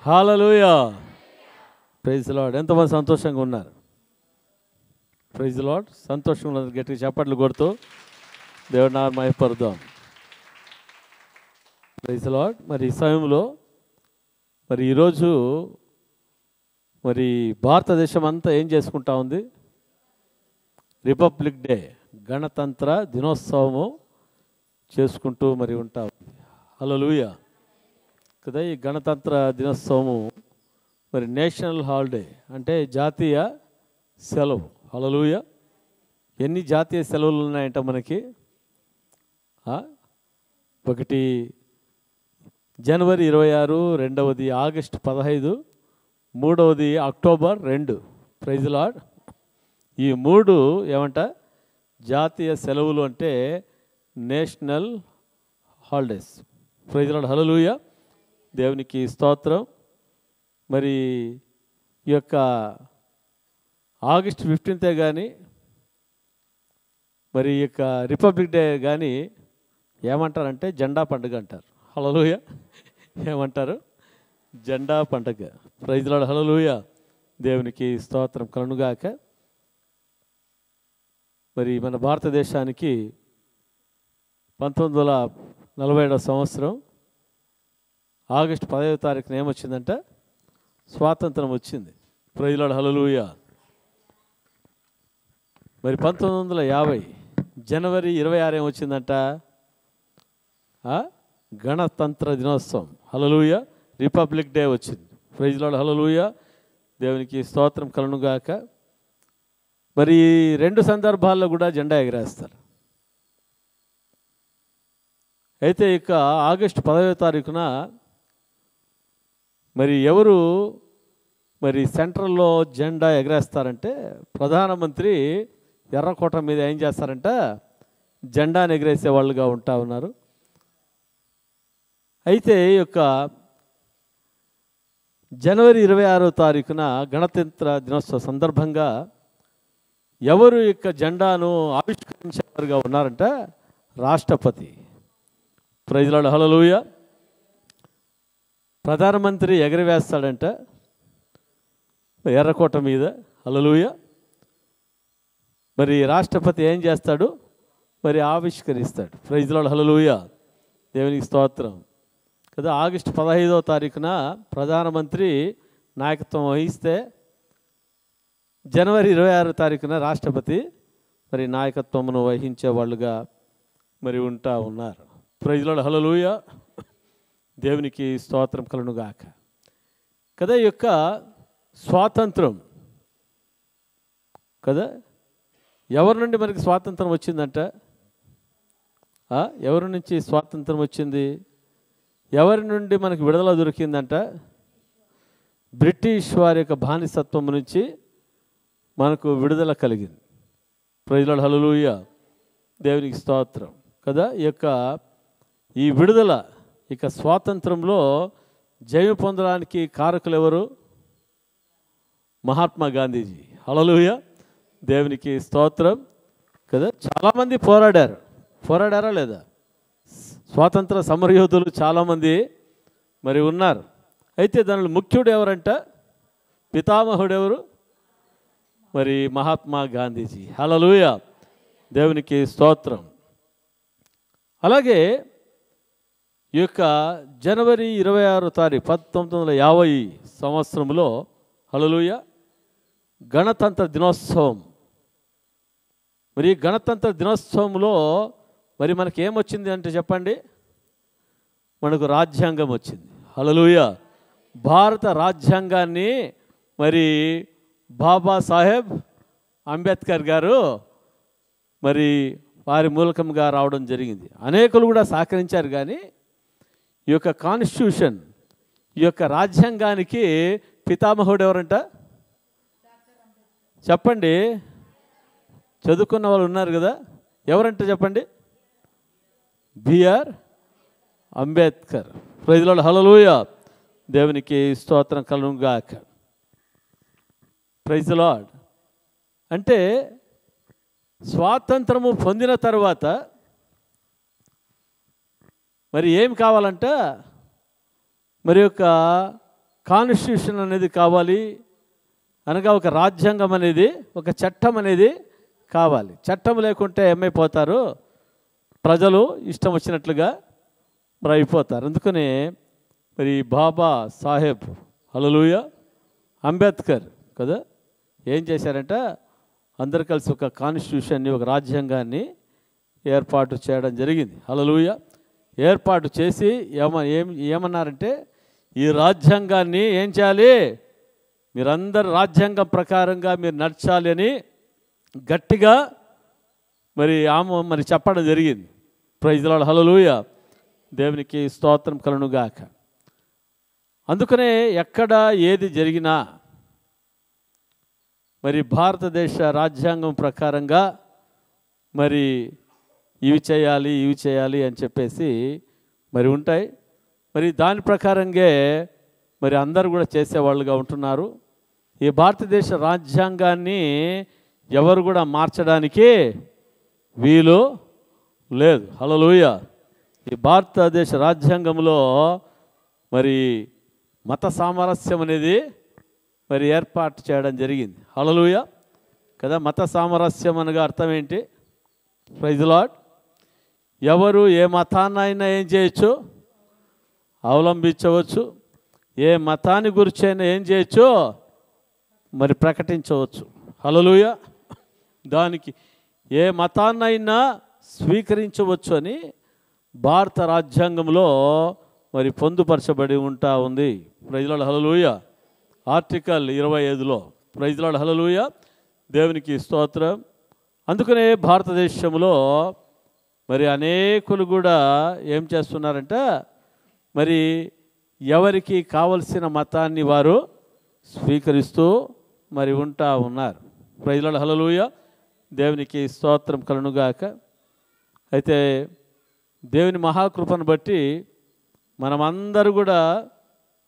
Hallelujah. Praise the lord. ఎంతమంది సంతోషంగా ఉన్నారు? Praise the lord. సంతోషంగా ఉన్నారు, గట్టిగా చప్పట్లు కొడుతూ దేవుడి నామమున మహిమపరుద్దాం. Praise the lord. మరి ఈ సమయంలో మరి ఈరోజు మరి భారతదేశం అంతా ఏం చేసుకుంటా ఉంది? రిపబ్లిక్ డే, గణతంత్ర దినోత్సవము చేసుకుంటూ మరి ఉంటా ఉంది. హల్లెలూయా కదా. ఈ గణతంత్ర దినోత్సవము మరి నేషనల్ హాలిడే, అంటే జాతీయ సెలవు. హల్లెలూయా. ఎన్ని జాతీయ సెలవులు ఉన్నాయంట మనకి? ఒకటి జనవరి 26, రెండవది ఆగస్టు 15, మూడవది అక్టోబర్ 2. Praise the lord. ఈ 3 ఏమంట? జాతీయ సెలవులు, అంటే national holidays. Praise the lord. Hallelujah. దేవునికి స్తోత్రం. మరి ఈ యొక్క ఆగస్టు 15 కానీ మరి ఈ యొక్క రిపబ్లిక్ డే కానీ ఏమంటారంటే జెండా పండుగ అంటారు. హల్లెలూయా. ఏమంటారు? జెండా పండుగ. Praise the lord. హల్లెలూయా. దేవునికి స్తోత్రం కలుగుగాక. మరి మన భారతదేశానికి 1947 సంవత్సరం ఆగస్టు 15వ తారీఖున ఏమొచ్చిందంట? స్వాతంత్రం వచ్చింది. Praise the lord. హల్లెలూయా. మరి 1950 జనవరి 26 ఏమొచ్చిందంట? గణతంత్ర దినోత్సవం. హల్లెలూయా. రిపబ్లిక్ డే వచ్చింది. Praise the lord. హల్లెలూయా. దేవునికి స్తోత్రం కలుగుగాక. మరి 2 సందర్భాల్లో కూడా జెండా ఎగరేస్తారు. అయితే ఇక ఆగస్టు 15వ తారీఖున మరి ఎవరు మరి సెంట్రల్లో జెండా ఎగరేస్తారంటే ప్రధానమంత్రి ఎర్రకోట మీద ఏం చేస్తారంట? జెండాను ఎగరేసే వాళ్ళుగా ఉంటా ఉన్నారు. అయితే ఈ యొక్క జనవరి 26వ తారీఖున గణతంత్ర దినోత్సవ సందర్భంగా ఎవరు యొక్క జెండాను ఆవిష్కరించేవారుగా ఉన్నారంట? రాష్ట్రపతి. Praise the lord. హల్లెలూయా. ప్రధానమంత్రి ఎగరవేస్తాడంట ఎర్రకోట మీద. హల్లెలూయా. మరి రాష్ట్రపతి ఏం చేస్తాడు? మరి ఆవిష్కరిస్తాడు. Praise the lord. హల్లెలూయా. దేవునికి స్తోత్రం కదా. ఆగస్టు 15వ తారీఖున ప్రధానమంత్రి నాయకత్వం వహిస్తే జనవరి 26వ తారీఖున రాష్ట్రపతి మరి నాయకత్వమును వహించే వాళ్ళుగా మరి ఉంటా ఉన్నారు. Praise the lord. హల్లెలూయా. దేవునికి స్తోత్రం కలుగుగాక కదా. ఈ యొక్క స్వాతంత్రం కదా, ఎవరి నుండి మనకి స్వాతంత్రం వచ్చిందంట? ఎవరి నుంచి స్వాతంత్రం వచ్చింది? ఎవరి నుండి మనకు విడుదల దొరికిందంట? బ్రిటిష్ వారి యొక్క బానిసత్వం నుంచి మనకు విడుదల కలిగింది. Praise the lord. హల్లెలూయా. దేవునికి స్తోత్రం కదా. ఈ విడుదల, ఇక స్వాతంత్రంలో జయం పొందడానికి కారకులు ఎవరు? మహాత్మా గాంధీజీ. హల్లెలూయా. దేవునికి స్తోత్రం కదా. చాలామంది పోరాడారా లేదా? స్వాతంత్ర సమరయోధులు చాలామంది మరి ఉన్నారు. అయితే దానిలో ముఖ్యుడు ఎవరంట? పితామహుడు ఎవరు? మరి మహాత్మా గాంధీజీ. హల్లెలూయా. దేవునికి స్తోత్రం. అలాగే ఈ యొక్క జనవరి 26వ తారీఖు 1950 సంవత్సరంలో హల్లెలూయా గణతంత్ర దినోత్సవం. మరి గణతంత్ర దినోత్సవంలో మరి మనకి ఏమొచ్చింది అంటే చెప్పండి? మనకు రాజ్యాంగం వచ్చింది. హల్లెలూయా. భారత రాజ్యాంగాన్ని మరి బాబాసాహెబ్ అంబేద్కర్ గారు మరి వారి మూలకంగా రావడం జరిగింది. అనేకులు కూడా సహకరించారు. కానీ ఈ యొక్క కాన్స్టిట్యూషన్, ఈ యొక్క రాజ్యాంగానికి పితామహుడు ఎవరంట? చెప్పండి. చదువుకున్న వాళ్ళు ఉన్నారు కదా, ఎవరంటే చెప్పండి? BR Ambedkar. Praise the lord. Hallelujah. దేవునికి స్తోత్రం కలుగుగాక. Praise the Lord. అంటే స్వాతంత్రము పొందిన తర్వాత మరి ఏం కావాలంట? మరి యొక్క కాన్స్టిట్యూషన్ అనేది కావాలి, అనగా ఒక రాజ్యాంగం అనేది, ఒక చట్టం అనేది కావాలి. చట్టం లేకుంటే ఏమైపోతారు? ప్రజలు ఇష్టం వచ్చినట్లుగా మరి అయిపోతారు. అందుకనే మరి బాబా సాహెబ్ హల్లెలూయా అంబేద్కర్ కదా ఏం చేశారంటే, అందరు కలిసి ఒక కాన్స్టిట్యూషన్ని, ఒక రాజ్యాంగాన్ని ఏర్పాటు చేయడం జరిగింది. హల్లెలూయా. ఏర్పాటు చేసి ఏమన్నారంటే, ఈ రాజ్యాంగాన్ని ఏం చేయాలి? మీరందరూ రాజ్యాంగం ప్రకారంగా మీరు నడచాలి అని గట్టిగా మరి చెప్పడం జరిగింది. Praise the lord. హల్లెలూయా. దేవునికి స్తోత్రం కలుగునుగాక. అందుకనే ఎక్కడ ఏది జరిగినా మరి భారతదేశ రాజ్యాంగం ప్రకారంగా మరి ఇవి చేయాలి అని చెప్పేసి మరి ఉంటాయి. మరి దాని ప్రకారంగా మరి అందరూ కూడా చేసేవాళ్ళుగా ఉంటున్నారు. ఈ భారతదేశ రాజ్యాంగాన్ని ఎవరు కూడా మార్చడానికి వీలు లేదు. హల్లెలూయా. ఈ భారతదేశ రాజ్యాంగంలో మరి మత సామరస్యం అనేది మరి ఏర్పాటు చేయడం జరిగింది. హల్లెలూయా కదా. మత సామరస్యం అనగా అర్థం ఏంటి? Praise the lord. ఎవరు ఏ మతాన్నైనా ఏం చేయొచ్చు? అవలంబించవచ్చు. ఏ మతాన్ని గురించి అయినా ఏం చేయొచ్చు? మరి ప్రకటించవచ్చు. హల్లెలూయా. దానికి ఏ మతాన్నైనా స్వీకరించవచ్చు అని భారత రాజ్యాంగంలో మరి పొందుపరచబడి ఉంటా ఉంది. Praise the lord. Hallelujah. Article 25లో ప్రైజ్ ది లార్డ్. హల్లెలూయా. దేవునికి స్తోత్రం. అందుకనే భారతదేశంలో మరి అనేకులు కూడా ఏం చేస్తున్నారంటే, మరి ఎవరికి కావలసిన మతాన్ని వారు స్వీకరిస్తూ మరి ఉంటా ఉన్నారు. Praise the lord. హల్లెలూయా. దేవునికి స్తోత్రం కలుగునుగాక. అయితే దేవుని మహాకృపను బట్టి మనమందరూ కూడా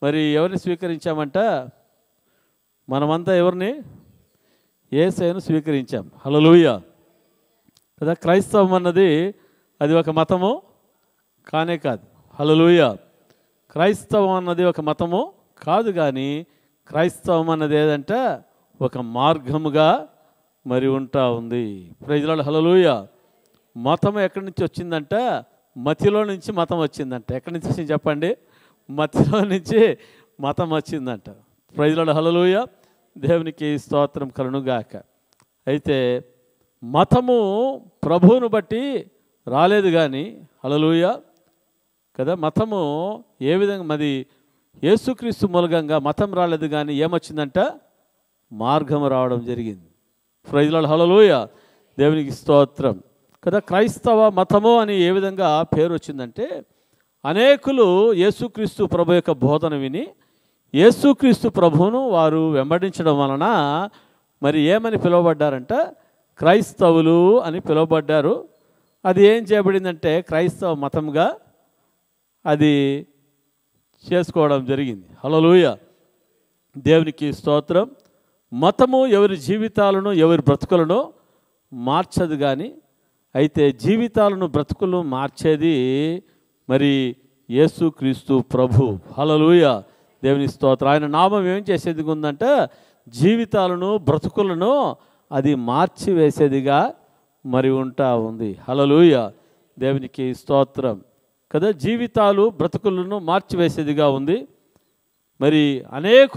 మరి ఎవరిని స్వీకరించామంట? మనమంతా ఎవరిని? యేసయ్యను స్వీకరించాం. హల్లెలూయా కదా. క్రైస్తవం అన్నది అది ఒక మతము కానే కాదు. హల్లెలూయా. క్రైస్తవం అన్నది ఒక మతము కాదు, కానీ క్రైస్తవం అన్నది ఏదంటే ఒక మార్గముగా మరి ఉంటా ఉంది. Praise the lord. హల్లెలూయా. మతం ఎక్కడి నుంచి వచ్చిందంటే, మతిలో నుంచి మతం వచ్చిందంట. ఎక్కడి నుంచి వచ్చింది చెప్పండి? మతిలో నుంచి మతం వచ్చిందంట. Praise the lord. హల్లెలూయా. దేవునికి స్తోత్రం కలుగునుగాక. అయితే మతము ప్రభువును బట్టి రాలేదు కానీ, హల్లెలూయా కదా. మతము ఏ విధంగా మరి యేసుక్రీస్తు మూలంగా మతం రాలేదు, కానీ ఏమొచ్చిందంట? మార్గం రావడం జరిగింది. Praise the lord. హల్లెలూయా. దేవునికి స్తోత్రం కదా. క్రైస్తవ మతము అని ఏ విధంగా పేరు వచ్చిందంటే, అనేకులు యేసుక్రీస్తు ప్రభు యొక్క బోధన విని యేసుక్రీస్తు ప్రభువును వారు వెంబడించడం వలన మరి ఏమని పిలువబడ్డారంట? క్రైస్తవులు అని పిలువబడ్డారు. అది ఏం చేయబడిందంటే క్రైస్తవ మతంగా అది చేసుకోవడం జరిగింది. హల్లెలూయా. దేవునికి స్తోత్రం. మతము ఎవరి జీవితాలను, ఎవరి బ్రతుకులను మార్చదు, కానీ అయితే జీవితాలను, బ్రతుకులను మార్చేది మరి యేసుక్రీస్తు ప్రభు. హల్లెలూయా. దేవుని స్తోత్రం. ఆయన నామం ఏం చేసేది ఉందంటే, జీవితాలను, బ్రతుకులను అది మార్చివేసేదిగా మరి ఉంటా ఉంది. హల్లెలూయా. దేవునికి స్తోత్రం కదా. జీవితాలు, బ్రతుకులను మార్చివేసేదిగా ఉంది. మరి అనేక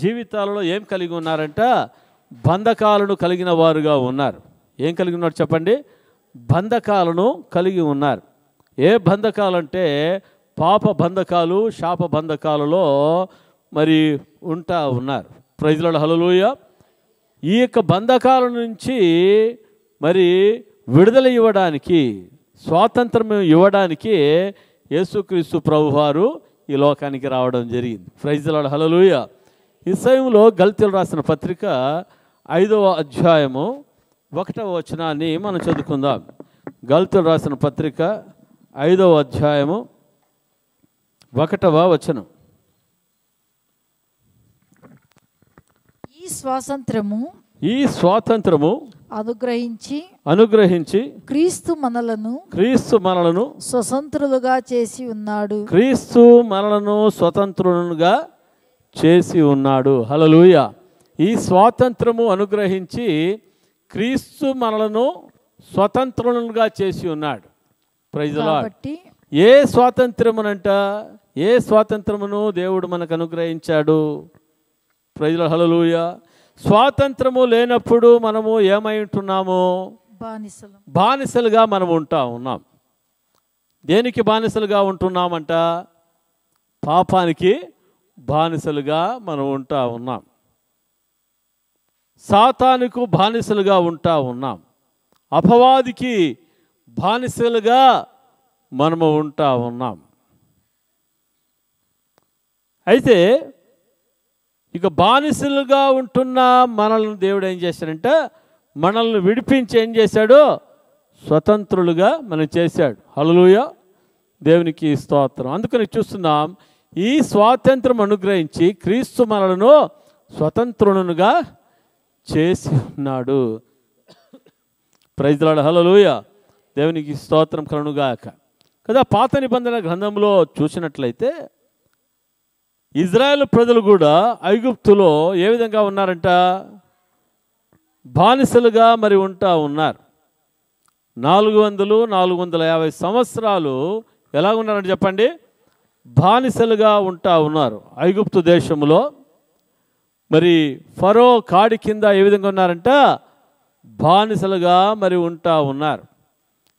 జీవితాలలో ఏం కలిగి ఉన్నారంట? బంధకాలను కలిగిన వారుగా ఉన్నారు. ఏం కలిగి ఉన్నారు చెప్పండి? బంధకాలను కలిగి ఉన్నారు. ఏ బంధకాలంటే పాప బంధకాలు, శాప బంధకాలలో మరి ఉంటా ఉన్నారు. Praise the lord. హల్లెలూయా. ఈ యొక్క బంధకాల నుంచి మరి విడుదల ఇవ్వడానికి, స్వాతంత్రం ఇవ్వడానికి యేసుక్రీస్తు ప్రభువారు ఈ లోకానికి రావడం జరిగింది. Praise the lord. హల్లెలూయా. ఈ సమయంలో గలతీయులకు రాసిన పత్రిక 5వ అధ్యాయము 1వ వచనాన్ని మనం చదువుకుందాం. గలతీయులకు రాసిన పత్రిక 5వ అధ్యాయము 1వ వచనం. ఈ స్వాతంత్రము అనుగ్రహించి క్రీస్తు మనలను స్వతంత్రులుగా చేసి ఉన్నాడు. క్రీస్తు మనలను స్వతంత్రులుగా చేసి ఉన్నాడు. హల్లెలూయా. ఈ స్వాతంత్రము అనుగ్రహించి క్రీస్తు మనలను స్వతంత్రులుగా చేసి ఉన్నాడు. Praise the Lord. ఏ స్వాతంత్రమునంట, ఏ స్వాతంత్రమును దేవుడు మనకు అనుగ్రహించాడు? Praise the lord. హల్లెలూయా. స్వాతంత్రము లేనప్పుడు మనము ఏమై ఉంటున్నాము? బానిసలుగా మనం ఉన్నాం. దేనికి బానిసలుగా ఉంటున్నామంట? పాపానికి బానిసలుగా మనం ఉన్నాం. సాతానుకు బానిసలుగా ఉన్నాం. అపవాదికి బానిసలుగా మనము ఉన్నాం. అయితే ఇక బానిసలుగా ఉంటున్న మనల్ని దేవుడు ఏం చేశాడంటే, మనల్ని విడిపించి ఏం చేశాడు? స్వతంత్రులుగా మనం చేశాడు. హల్లెలూయా. దేవునికి స్తోత్రం. అందుకని చూస్తున్నాం, ఈ స్వాతంత్రం అనుగ్రహించి క్రీస్తు మనలను స్వతంత్రులుగా చేసి ఉన్నాడు. Praise the lord. హల్లెలూయా. దేవునికి స్తోత్రం కలుగుగాక. కదా పాత నిబంధన గ్రంథంలో చూసినట్లయితే ఇజ్రాయేల్ ప్రజలు కూడా ఐగుప్తులో ఏ విధంగా ఉన్నారంట? బానిసలుగా మరి ఉన్నారు. 450 సంవత్సరాలు ఎలా ఉన్నారంటే చెప్పండి? బానిసలుగా ఉన్నారు ఐగుప్తు దేశంలో. మరి ఫరో కాడి కింద ఏ విధంగా ఉన్నారంట? బానిసలుగా మరి ఉన్నారు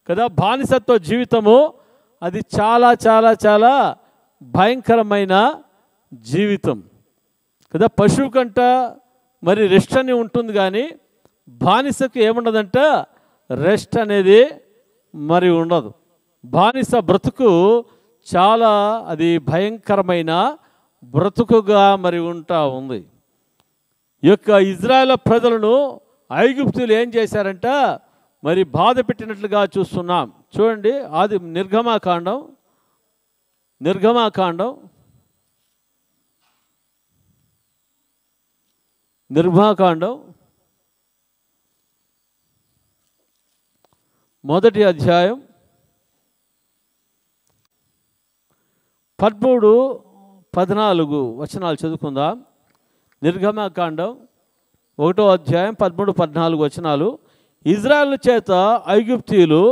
కదా. బానిసత్వ జీవితము అది చాలా చాలా చాలా భయంకరమైన జీవితం కదా. పశువు కంట మరి రెస్ట్ అని ఉంటుంది, కానీ బానిసకు ఏముండదంట? రెస్ట్ అనేది మరి ఉండదు. బానిస బ్రతుకు చాలా అది భయంకరమైన బ్రతుకుగా మరి ఉంది. ఈ యొక్క ఇజ్రాయేల్ ప్రజలను ఐగుప్తులు ఏం చేశారంట? మరి బాధ పెట్టినట్లుగా చూస్తున్నాం. చూడండి, ఆది నిర్గమాకాండం 1వ అధ్యాయం 13-14 వచనాలు చదువుకుందాం. నిర్గమాకాండం 1వ అధ్యాయం 13-14 వచనాలు. ఇజ్రాయేలు చేత ఐగుప్తీయులు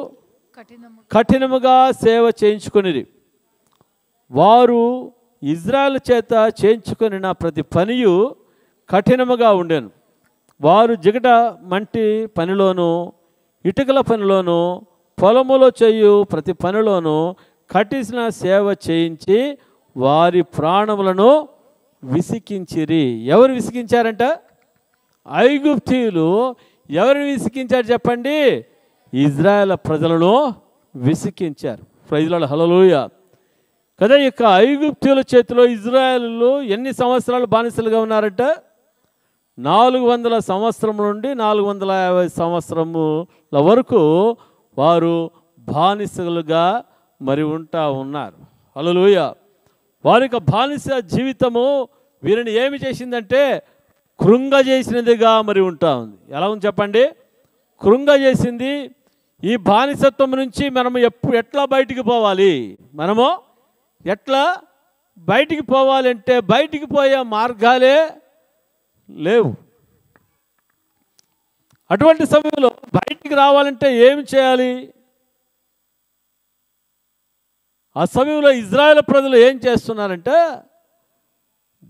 కఠినముగా సేవ చేయించుకొనిరి. వారు ఇజ్రాయేలు చేత చేయించుకొనిన ప్రతి పనియు కఠినముగా ఉండెను. వారు జిగట మంటి పనిలోను, ఇటుకల పనిలోను, పొలములో చేయు ప్రతి పనిలోను కఠిన సేవ చేయించి వారి ప్రాణములను విసికించిరి. ఎవరు విసికించారంట? ఐగుప్తీయులు. ఎవరిని విసికించారు చెప్పండి? ఇజ్రాయేల్ ప్రజలను విసికించారు. Praise the lord. హల్లెలూయా. కదా ఇక ఐగుప్తీయుల చేతిలో ఇజ్రాయేలు ఎన్ని సంవత్సరాలు బానిసలుగా ఉన్నారంట? 400 సంవత్సరం నుండి 450 సంవత్సరముల వరకు వారు బానిసలుగా మరి ఉన్నారు. హల్లెలూయా. వారి యొక్క బానిస జీవితము వీరిని ఏమి చేసిందంటే కృంగజేసినదిగా మరి ఉంది. ఎలా ఉంది చెప్పండి? కృంగజేసింది. ఈ బానిసత్వం నుంచి మనము ఎట్లా బయటికి పోవాలి? మనము ఎట్లా బయటికి పోవాలంటే బయటికి పోయే మార్గాలే లేవు. అటువంటి సమయంలో బయటికి రావాలంటే ఏమి చేయాలి? ఆ సమయంలో ఇజ్రాయేల్ ప్రజలు ఏం చేస్తున్నారంటే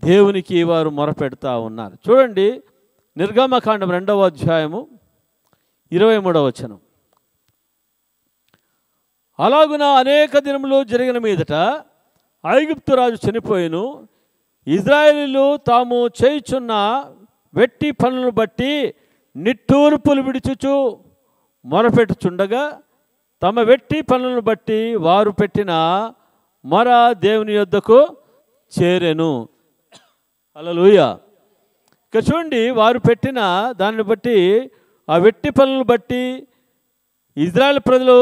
దేవునికి వారు మొరపెడతా ఉన్నారు. చూడండి, నిర్గమకాండం 2వ అధ్యాయము 23వ వచనం. అలాగున అనేక దినములు జరిగిన మీదట ఐగుప్తు రాజు చనిపోయిను. ఇజ్రాయేలీలు తాము చేయుచున్న వెట్టి పనులను బట్టి నిట్టూర్పులు విడుచుచు మొరపెట్టుచుండగా తమ వెట్టి పనులను బట్టి వారు పెట్టిన మొర దేవుని యొద్దకు చేరెను. హల్లెలూయా. ఇక చూడండి, వారు పెట్టిన దాన్ని బట్టి, ఆ వెట్టి పనులను బట్టి ఇజ్రాయేల్ ప్రజలు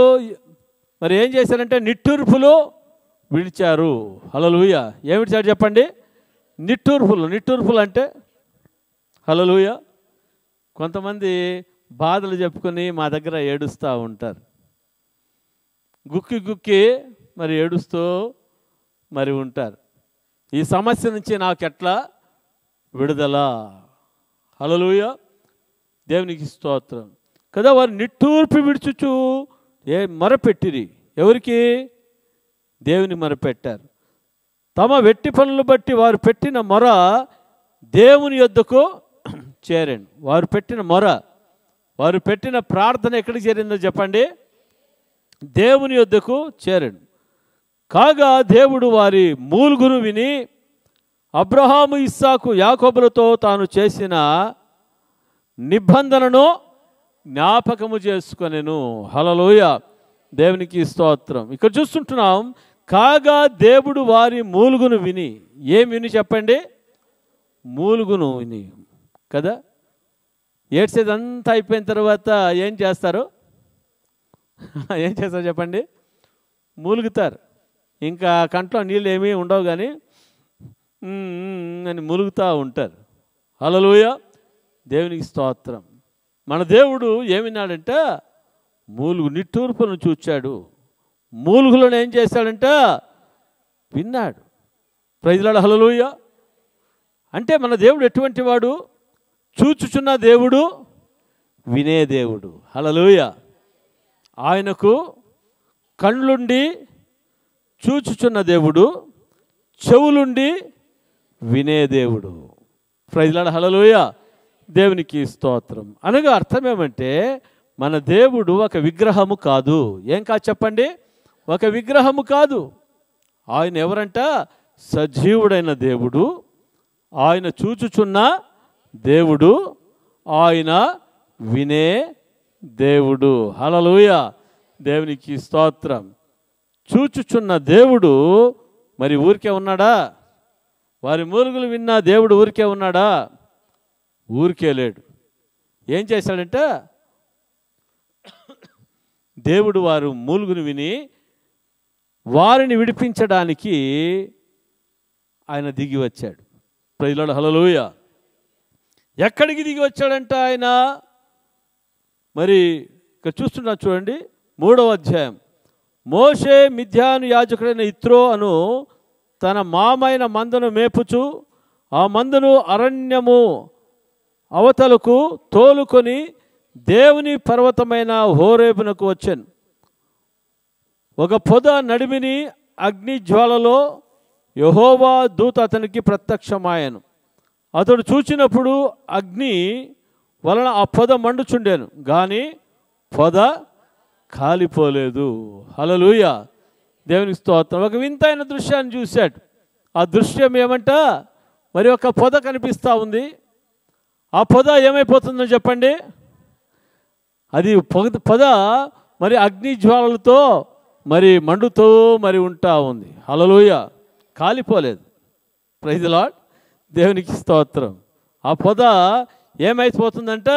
మరి ఏం చేశారంటే నిట్టూర్పులు విడిచారు. హల్లెలూయా. ఏమి విడిచారు చెప్పండి? నిట్టూర్పులు అంటే హల్లెలూయా. కొంతమంది బాధలు చెప్పుకొని మా దగ్గర ఏడుస్తూ ఉంటారు. గుక్కి మరి ఏడుస్తూ మరి ఉంటారు. ఈ సమస్య నుంచి నాకు ఎట్లా విడుదల. హల్లెలూయా, దేవునికి స్తోత్రం కదా. వారు నిట్టూర్పు విడుచుచు మొరపెట్టిరి. ఎవరికి? దేవుని మొరపెట్టారు. తమ వెట్టి పనులు బట్టి వారు పెట్టిన మొర దేవుని యొద్దకు చేరాను. వారు పెట్టిన మొర, వారు పెట్టిన ప్రార్థన ఎక్కడికి చేరిందో చెప్పండి? దేవుని యొద్దకు చేరాను. కాగా దేవుడు వారి మూలుగును విని అబ్రహాము, ఇస్సాకు, యాకోబులతో తాను చేసిన నిబంధనను జ్ఞాపకము చేసుకొనెను. హల్లెలూయా, దేవునికి స్తోత్రం. ఇక్కడ చూస్తుంటున్నాం, కాగా దేవుడు వారి మూలుగును విని. ఏం విని చెప్పండి? మూలుగును విని కదా. ఏడ్చేదంతా అయిపోయిన తర్వాత ఏం చేస్తారు? ఏం చేస్తారు చెప్పండి? మూలుగుతారు. ఇంకా కంట్లో నీళ్ళు ఏమీ ఉండవు కానీ అని మూలుగుతూ ఉంటారు. హల్లెలూయా, దేవునికి స్తోత్రం. మన దేవుడు ఏమిన్నాడంటే మూలుగు నిట్టూర్పులను చూచాడు. మూలుగులను ఏం చేశాడంట? విన్నాడు. ప్రైజ్ లార్డ్, హల్లెలూయా. అంటే మన దేవుడు ఎటువంటి వాడు? చూచుచున్న దేవుడు, వినే దేవుడు. హల్లెలూయా. ఆయనకు కళ్ళుండి చూచుచున్న దేవుడు, చెవులుండి వినే దేవుడు. ప్రైజ్ లార్డ్, హల్లెలూయా, దేవునికి స్తోత్రం. అనగా అర్థం ఏమంటే మన దేవుడు ఒక విగ్రహము కాదు. ఏం కాదు చెప్పండి? ఒక విగ్రహము కాదు. ఆయన ఎవరంట? సజీవుడైన దేవుడు, ఆయన చూచుచున్న దేవుడు, ఆయన వినే దేవుడు. హల్లెలూయా, దేవునికి స్తోత్రం. చూచుచున్న దేవుడు మరి ఊరికే ఉన్నాడా? వారి మూలుగులు విన్న దేవుడు ఊరికే ఉన్నాడా? ఊరికే లేడు. ఏం చేశాడంటే దేవుడు వారు మూలుగును విని వారిని విడిపించడానికి ఆయన దిగి వచ్చాడు. ప్రైజ్ లార్డ్, హల్లెలూయా. ఎక్కడికి దిగి వచ్చాడంట ఆయన? మరి ఇక్కడ చూస్తున్నా చూడండి, 3వ అధ్యాయం. మోషే మిద్యాను యాజకుడైన ఇత్రో అను తన మామైన మందను మేపుచు ఆ మందను అరణ్యము అవతలకు తోలుకొని దేవుని పర్వతమైన హోరేబునకు వచ్చాను. ఒక పొద నడిమిని అగ్ని జ్వాలలో యెహోవా దూత అతనికి ప్రత్యక్షమాయను. అతడు చూచినప్పుడు అగ్ని వలన ఆ పొద మండుచుండెను, కానీ పొద కాలిపోలేదు. హల్లెలూయా, దేవునికి స్తోత్రం. ఒక వింతైన దృశ్యాన్ని చూశాడు. ఆ దృశ్యం ఏమంట? మరి ఒక పొద కనిపిస్తూ ఉంది. ఆ పొద ఏమైపోతుందో చెప్పండి? అది పొద మరి అగ్ని జ్వాలలతో మరి మండుతూ మరి ఉంటా ఉంది. హల్లెలూయా, కాలిపోలేదు. ప్రైజ్ ది లార్డ్, దేవునికి స్తోత్రం. ఆ పొద ఏమైపోతుందంట?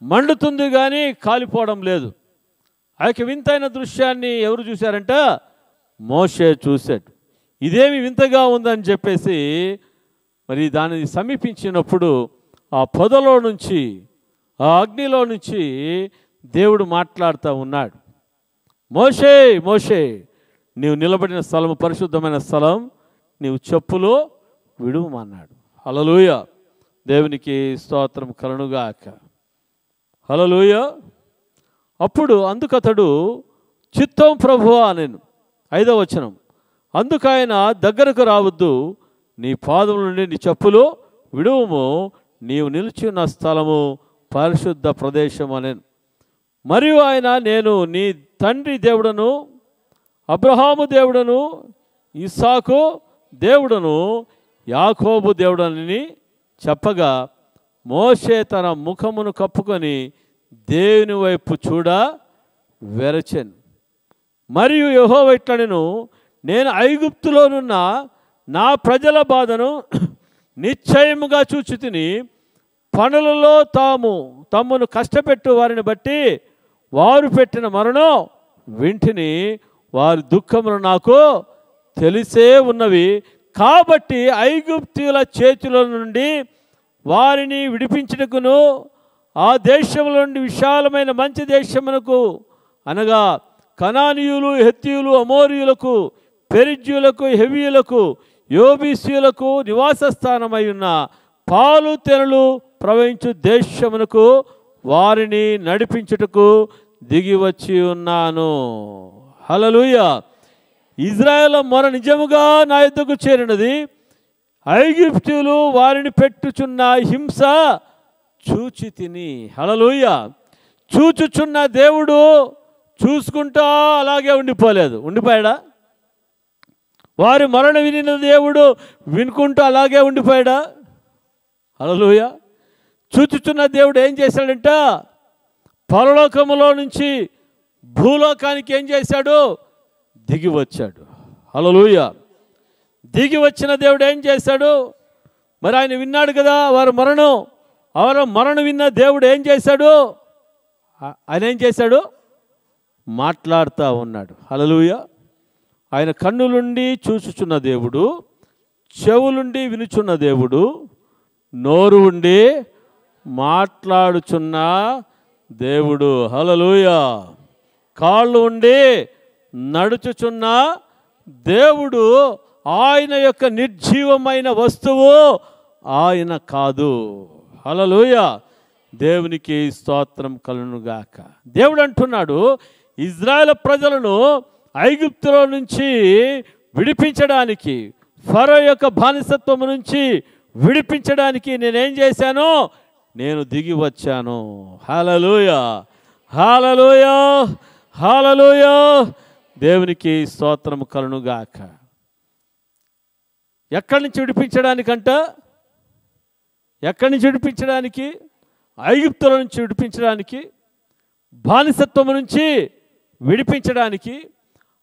మండుతుంది కానీ కాలిపోవడం లేదు. ఆ యొక్క వింతైన దృశ్యాన్ని ఎవరు చూశారంట? మోషే చూశాడు. ఇదేమి వింతగా ఉందని చెప్పేసి మరి దానిని సమీపించినప్పుడు ఆ పొదలో నుంచి, ఆ అగ్నిలో నుంచి దేవుడు మాట్లాడుతూ ఉన్నాడు. మోషే, మోషే, నీవు నిలబడిన స్థలము పరిశుద్ధమైన స్థలం, నీవు చెప్పులు విడువమన్నాడు. హల్లెలూయా, దేవునికి స్తోత్రం కలుగుగాక. హల్లెలూయా. అప్పుడు అందుకతడు చిత్తం ప్రభువా అనెను. 5వ వచనం. అందుకైన దగ్గరకు రావద్దు, నీ పాదముల నుండి నీ చెప్పులు విడువము, నీవు నిలిచిన స్థలము పరిశుద్ధ ప్రదేశం అనెను. మరియు ఆయన, నేను నీ తండ్రి దేవుడను, అబ్రహాము దేవుడను, ఇస్సాకు దేవుడను, యాకోబు దేవుడని చెప్పగా మోషే తన ముఖమును కప్పుకొని దేవుని వైపు చూడ వెరచెను. మరియు యెహోవా ఇట్లనెను, నేను ఐగుప్తులోనున్న నా ప్రజల బాధను నిశ్చయముగా చూచితిని. పనులలో తమ్మును కష్టపెట్టు వారిని బట్టి వారు పెట్టిన మరణం వింటిని. వారి దుఃఖములు నాకు తెలిసే ఉన్నవి. కాబట్టి ఐగుప్తీయుల చేతుల నుండి వారిని విడిపించుటకును ఆ దేశంలో నుండి విశాలమైన మంచి దేశమునకు, అనగా కనానీయులు, హెత్తీయులు, అమోరీయులకు, పెరిజ్జీయులకు, హెవీయులకు, యోబీసీయులకు నివాస స్థానమై ఉన్న పాలు తేనెలు ప్రవహించు దేశమునకు వారిని నడిపించుటకు దిగి వచ్చి ఉన్నాను. హల్లెలూయా. ఇజ్రాయేలు మొర నిజముగా నా యొద్దకు చేరినది. ఐగుప్తీయులు వారిని పెట్టుచున్న హింస చూచి తిని. హల్లెలూయా. చూచుచున్న దేవుడు చూసుకుంటా అలాగే ఉండిపోలేదు. ఉండిపోయాడా? వారి మరణ వినిన దేవుడు వినుకుంటూ అలాగే ఉండిపోయాడా? హల్లెలూయా. చూచుచున్న దేవుడు ఏం చేశాడంట? పరలోకములో నుంచి భూలోకానికి ఏం చేశాడు? దిగి వచ్చాడు. హల్లెలూయా. దిగి వచ్చిన దేవుడు ఏం చేశాడు? మరి ఆయన విన్నాడు కదా వారి మరణం విన్న దేవుడు ఏం చేశాడు? ఆయన ఏం చేశాడు? మాట్లాడుతూ ఉన్నాడు. హల్లెలూయా. ఆయన కన్నులుండి చూచుచున్న దేవుడు, చెవులుండి వినుచున్న దేవుడు, నోరు ఉండి మాట్లాడుచున్న దేవుడు. హల్లెలూయా. కాళ్ళు ఉండి నడుచుచున్న దేవుడు. ఆయన యొక్క నిర్జీవమైన వస్తువు ఆయన కాదు. హల్లెలూయా. దేవునికి స్తోత్రం కలుగునుగాక. దేవుడు అంటున్నాడు, ఇజ్రాయేల్ ప్రజలను ఐగుప్తులో నుంచి విడిపించడానికి, ఫరో యొక్క బానిసత్వం నుంచి విడిపించడానికి నేనేం చేశాను? నేను దిగి వచ్చాను. హల్లెలూయా. హల్లెలూయా. హల్లెలూయా. దేవునికి స్తోత్రం కలుగునుగాక. ఎక్కడి నుంచి విడిపించడానికంట? ఎక్కడి నుంచి విడిపించడానికి? ఐగుప్తుల నుంచి విడిపించడానికి, బానిసత్వం నుంచి విడిపించడానికి,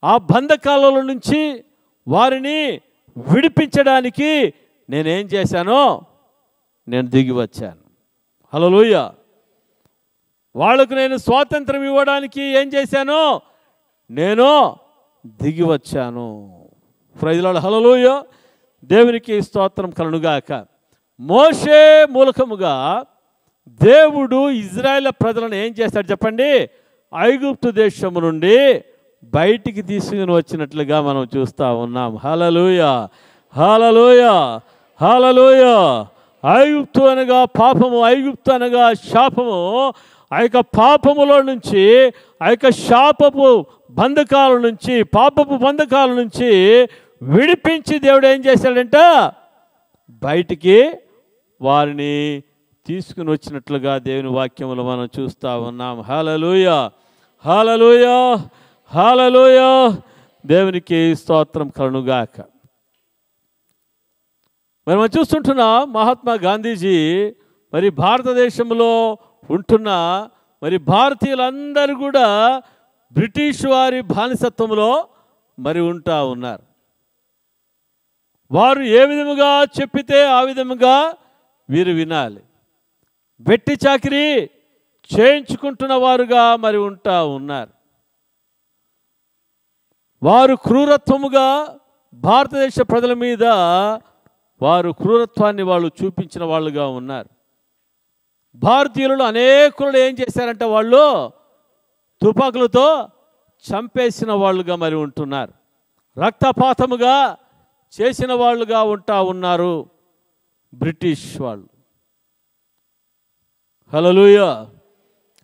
ఆ బంధకాల నుంచి వారిని విడిపించడానికి నేనేం చేశానో నేను దిగి వచ్చాను. హల్లెలూయా. వాళ్ళకు నేను స్వాతంత్రం ఇవ్వడానికి ఏం చేశానో నేను దిగి వచ్చాను. Praise the lord. హల్లెలూయా. దేవునికి స్తోత్రం కలుగునుగాక. మోషే మూలకముగా దేవుడు ఇజ్రాయేల్ ప్రజలను ఏం చేస్తాడు చెప్పండి? ఐగుప్తు దేశము నుండి బయటికి తీసుకుని వచ్చినట్లుగా మనం చూస్తూ ఉన్నాం. హల్లెలూయా. హల్లెలూయా. హల్లెలూయా. ఐగుప్తు అనగా పాపము, ఐగుప్తు అనగా శాపము. ఆ యొక్క పాపములో నుంచి, ఆ యొక్క శాపపు బంధకాల నుంచి, పాపపు బంధకాల నుంచి విడిపించి దేవుడు ఏం చేశాడంట? బయటికి వారిని తీసుకుని వచ్చినట్లుగా దేవుని వాక్యములు మనం చూస్తూ ఉన్నాం. హల్లెలూయా. హల్లెలూయా. హల్లెలూయా. దేవునికి స్తోత్రం కలుగునుగాక. మరి మనం చూస్తుంటున్నాం మహాత్మా గాంధీజీ మరి భారతదేశంలో ఉంటున్న మరి భారతీయులందరూ కూడా బ్రిటిష్ వారి బానిసత్వంలో మరి ఉంటా ఉన్నారు. వారు ఏ విధముగా చెప్పితే ఆ విధముగా వీరు వినాలి. వెట్టి చాకిరీ చేయించుకుంటున్న వారుగా మరి ఉంటా ఉన్నారు. వారు క్రూరత్వముగా భారతదేశ ప్రజల మీద వారు క్రూరత్వాన్ని వాళ్ళు చూపించిన వాళ్ళుగా ఉన్నారు. భారతీయులు అనేకులు ఏం చేశారంటే వాళ్ళు తుపాకులతో చంపేసిన వాళ్ళుగా మరి ఉంటున్నారు. రక్తపాతముగా చేసిన వాళ్ళుగా ఉంటా ఉన్నారు బ్రిటిష్ వాళ్ళు. హల్లెలూయా.